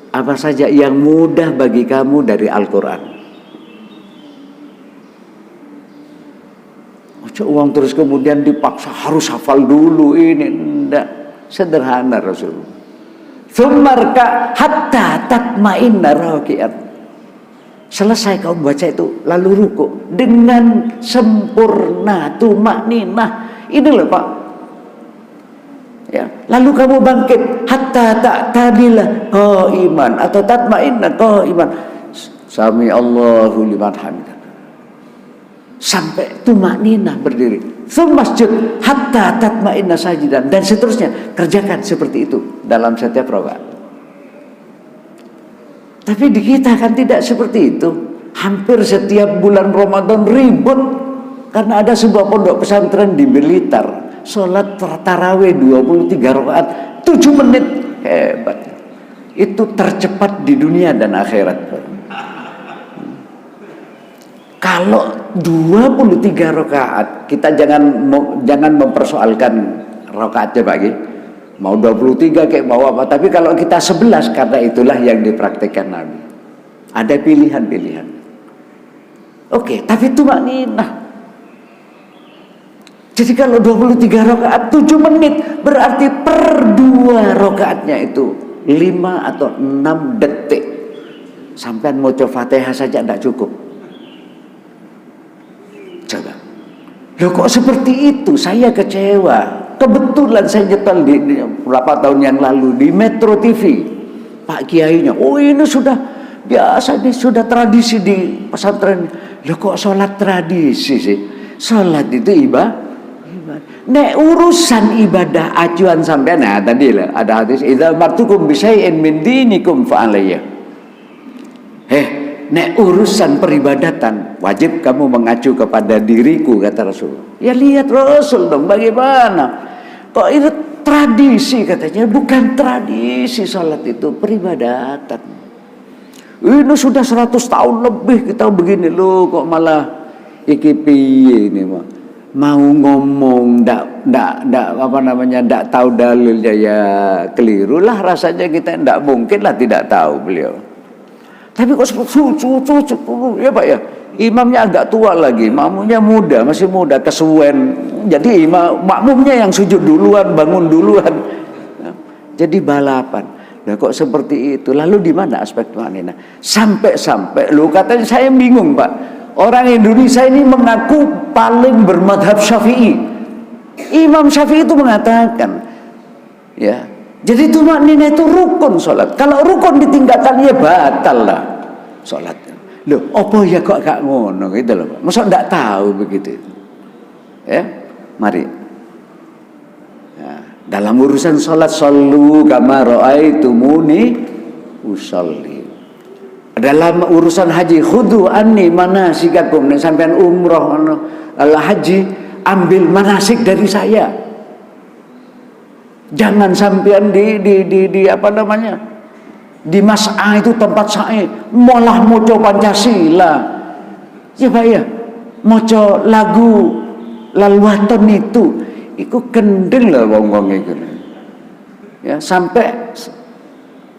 apa saja yang mudah bagi kamu dari Al-Qur'an. Uang terus kemudian dipaksa harus hafal dulu ini, enggak, sederhana Rasulullah. Tsummarka hatta tatma'inna raki'at. Selesai kamu baca itu, lalu ruku dengan sempurna, tumakninah. Ini loh Pak. Ya, lalu kamu bangkit hatta ta'tadila qa'iman atau tatma'inna qa'iman. Sami Allahu liman hamidah. Sampai tumakninah berdiri. Masjid hatta tatma'inna sajidan, dan seterusnya. Kerjakan seperti itu dalam setiap rakaat. Tapi di kita kan tidak seperti itu. Hampir setiap bulan Ramadan ribut karena ada sebuah pondok pesantren di Blitar, sholat tarawih 23 rakaat 7 menit. Hebat. Itu tercepat di dunia dan akhirat. Kalau 23 rakaat, kita jangan mempersoalkan rakaatnya bagi mau 23 kayak mau apa, tapi kalau kita 11, karena itulah yang dipraktikkan Nabi. Ada pilihan-pilihan. Oke, tapi tumakninah. Jadi kalau 23 rakaat 7 menit, berarti per 2 rakaatnya itu 5 atau 6 detik. Sampai mau coba Fatihah saja tidak cukup. Coba. Loh kok seperti itu? Saya kecewa. Kebetulan saya nyetel di berapa tahun yang lalu di Metro TV. Pak Kiainya, oh ini sudah biasa nih, sudah tradisi di pesantren. Loh kok sholat tradisi sih? Sholat itu ibadah. Nek urusan ibadah acuan sampean, nah tadi lah ada hadis, idza martukum bi syai'in min dinikum fa alayya. Nek urusan peribadatan wajib kamu mengacu kepada diriku, kata Rasul. Ya lihat Rasul dong, bagaimana? Kok itu tradisi katanya? Bukan tradisi, salat itu peribadatan. Ini sudah 100 tahun lebih kita begini loh, kok malah iki piye ini mah. Mau ngomong ndak tahu dalilnya, ya keliru lah rasanya, kita ndak mungkin lah tidak tahu beliau. Tapi kok ya Pak ya, imamnya agak tua lagi, makmumnya muda, masih muda, kesuwen. Jadi makmumnya yang sujud duluan, bangun duluan. Jadi balapan. Nah kok seperti itu? Lalu di mana aspek maknanya? Sampai lu katanya, saya bingung Pak. Orang Indonesia ini mengaku paling bermadhab Syafi'i. Imam Syafi'i itu mengatakan, ya. Jadi tumakninah itu rukun sholat. Kalau rukun ditinggalkan ya batal lah sholat. Loh, apa ya kok gak ngono gitu loh Pak. Masa enggak tahu begitu. Ya, mari. Ya, dalam urusan sholat, shollu kama ra'aitumuni usolli. Dalam urusan haji, khudhu anni manasikakum. Nek sampean umroh haji, ambil manasik dari saya. Jangan sampean di apa namanya, di mas'ah itu tempat sa'i malah moco Pancasila, ya Pak ya, moco lagu lalwaton itu kendeng lah wong-wong itu, ya. Sampai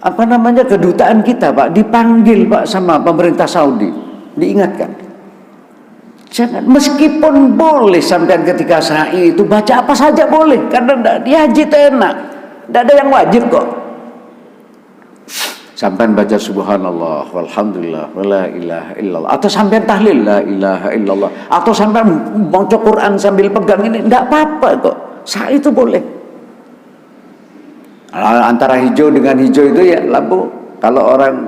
apa namanya, kedutaan kita Pak dipanggil Pak sama pemerintah Saudi, diingatkan. Jangan, meskipun boleh sampean ketika sa'i itu baca apa saja boleh, karena di haji itu enak, tidak ada yang wajib kok. Sampean baca subhanallah walhamdulillah wala ilaha illallah, atau sampean tahlil la ilaha illallah, atau sampean baca Quran sambil pegang ini, tidak apa-apa kok. Sa'i itu boleh. Antara hijau dengan hijau itu ya lampu. Kalau orang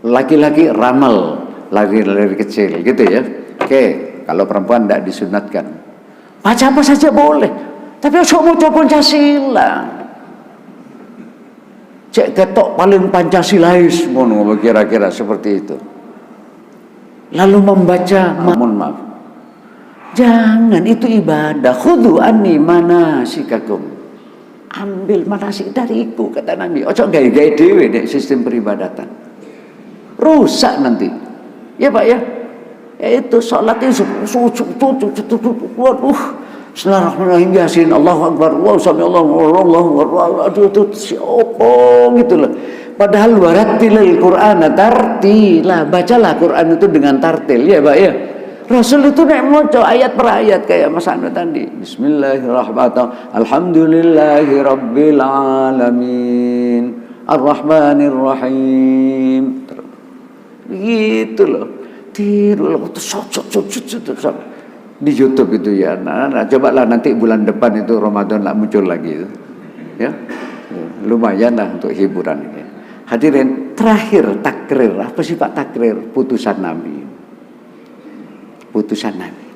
laki-laki ramal, lari-lari kecil gitu ya. Oke, kalau perempuan tidak disunatkan. Baca apa saja boleh, tapi sok mau Pancasila. Cek ketok paling Pancasilais, ngono kira-kira seperti itu. Lalu membaca, mohon maaf. Jangan, itu ibadah. Khudhu anni manasikakum. Ambil manasik dariku, kata Nabi. Ojo gaya-gaya dewe deh sistem peribadatan. Rusak nanti. Ya Pak ya. Itu sholat itu waduh, bismillahirrahmanirrahim, yasin, Allahu akbar, wa sami Allahu akbar, aduh itu siapa gitu loh. Padahal warattilil Qur'ana tartila, bacalah Quran itu dengan tartil, ya Pak ya. Rasul itu nek maca ayat per ayat kayak Mas Anu tadi, bismillahirrahmanirrahim, alhamdulillahi rabbil alamin, arrahmanirrahim, gitu loh. Tiru di YouTube itu ya. Nah, cobalah nanti bulan depan itu Ramadan lah muncul lagi itu. Ya. Lumayan lah untuk hiburan ini. Hadirin, terakhir takrir. Apa sih Pak takrir? Putusan Nabi. Putusan Nabi.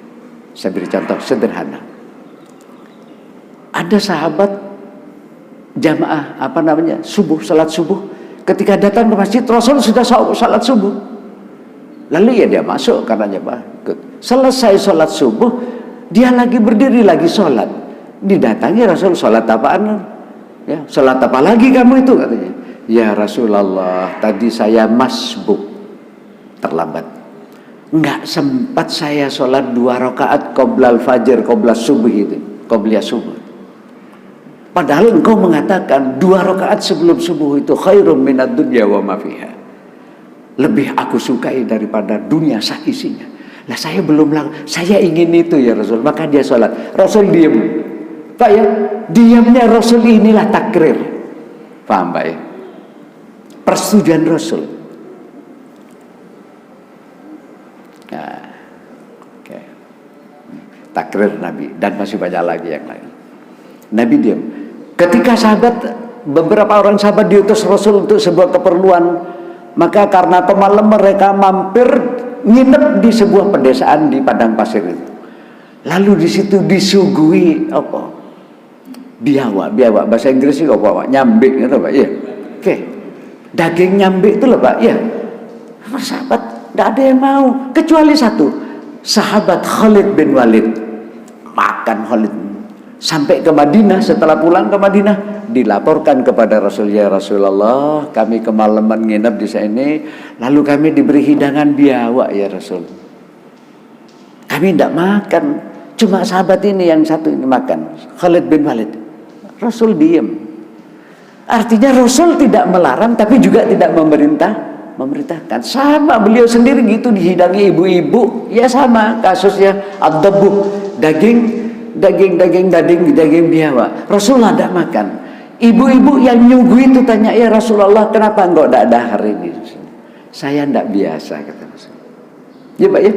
Saya beri contoh sederhana. Ada sahabat jamaah subuh, salat subuh. Ketika datang ke masjid, Rasul sudah salat subuh. Lalu ya dia masuk karena jamaah ikut. Selesai salat subuh, dia lagi berdiri lagi salat. Didatangi Rasul, salat apaan? Ya, salat apa lagi kamu itu, katanya. Ya Rasulullah, tadi saya masbuk, terlambat. Enggak sempat saya sholat 2 rakaat qoblal fajr, qoblal subuh itu, qobliyah subuh. Padahal engkau mengatakan 2 rakaat sebelum subuh itu khairum minad dunya wa ma fiha. Lebih aku sukai daripada dunia seisinya. Lah saya belum saya ingin itu ya Rasul. Maka dia sholat. Rasul diam. Pak ya, diamnya Rasul inilah takrir. Paham Pak ya? Persetujuan Rasul. Nah, okay. Takrir Nabi dan masih banyak lagi yang lain. Nabi diam. Ketika beberapa orang sahabat diutus Rasul untuk sebuah keperluan, maka karena malam mereka mampir nginep di sebuah pedesaan di padang pasir itu. Lalu di situ disuguhi apa? Biawak bahasa Inggris itu apa? Nyambik gitu Pak. Iya. Oke. Daging nyambik itu loh Pak. Iya. Sahabat tidak ada yang mau kecuali satu, sahabat Khalid bin Walid. Makan Khalid sampai ke Madinah. Setelah pulang ke Madinah dilaporkan kepada Rasul, ya Rasulullah, kami kemalaman nginep di sini, lalu kami diberi hidangan biawak ya Rasul. Kami tidak makan, cuma sahabat ini yang satu ini makan, Khalid bin Walid. Rasul diam. Artinya Rasul tidak melarang tapi juga tidak memerintahkan. Sama beliau sendiri gitu dihidangi ibu-ibu, ya sama kasusnya ad-dabuh, daging biawak. Rasulullah tidak makan. Ibu-ibu yang nyuguh itu tanya, ya Rasulullah, kenapa enggak ada hari ini? Saya tidak biasa, kata Rasul. Ya Pak ya.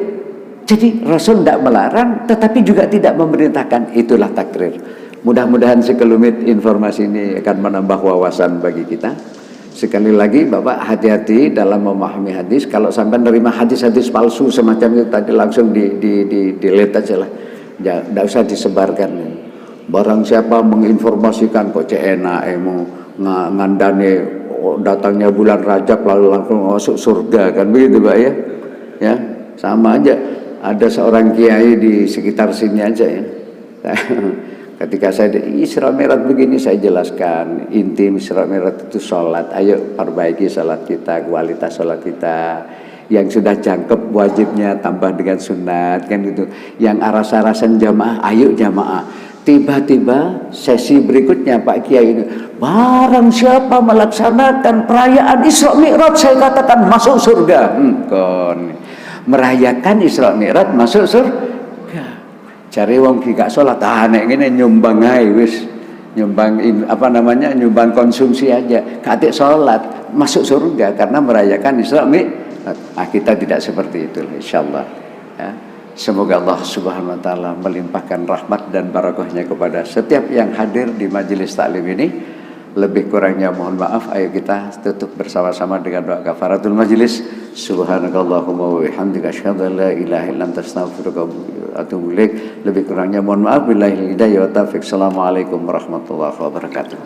Jadi Rasul tidak melarang tetapi juga tidak memerintahkan. Itulah takrir. Mudah-mudahan sekelumit informasi ini akan menambah wawasan bagi kita. Sekali lagi Bapak hati-hati dalam memahami hadis. Kalau sampai menerima hadis-hadis palsu semacam itu tadi, langsung delete aja lah. Tidak usah disebarkan. Barang siapa menginformasikan kok enak mau ngandane datangnya bulan Rajab lalu langsung masuk surga, kan begitu Pak ya? Ya, sama aja. Ada seorang kiai di sekitar sini aja ya. Ketika saya di Isra Mi'raj begini, saya jelaskan inti Isra Mi'raj itu sholat. Ayo perbaiki sholat kita, kualitas sholat kita. Yang sudah jangkep wajibnya tambah dengan sunat, kan gitu. Yang aras-arasan jamaah, ayo jamaah. Tiba-tiba sesi berikutnya Pak Kiai ini, barang siapa melaksanakan perayaan Isra Mi'raj, saya katakan masuk surga. Merayakan Isra Mi'raj masuk surga. Cari wong gak sholat, nek ngene nyumbang ae wis, nyumbang nyumbang konsumsi aja, katik sholat masuk surga karena merayakan Isra Mi'raj. Kita tidak seperti itu insyaallah ya. Semoga Allah Subhanahu wa taala melimpahkan rahmat dan barakahnya kepada setiap yang hadir di majelis taklim ini. Lebih kurangnya mohon maaf. Ayo kita tutup bersama-sama dengan doa kafaratul majelis. Subhanakallahumma wa bihamdika asyhadu an la ilaha illa anta astaghfiruka wa atubu ilaik. Lebih kurangnya mohon maaf. Billahi hidayah wa taufiq. Assalamualaikum warahmatullahi wabarakatuh.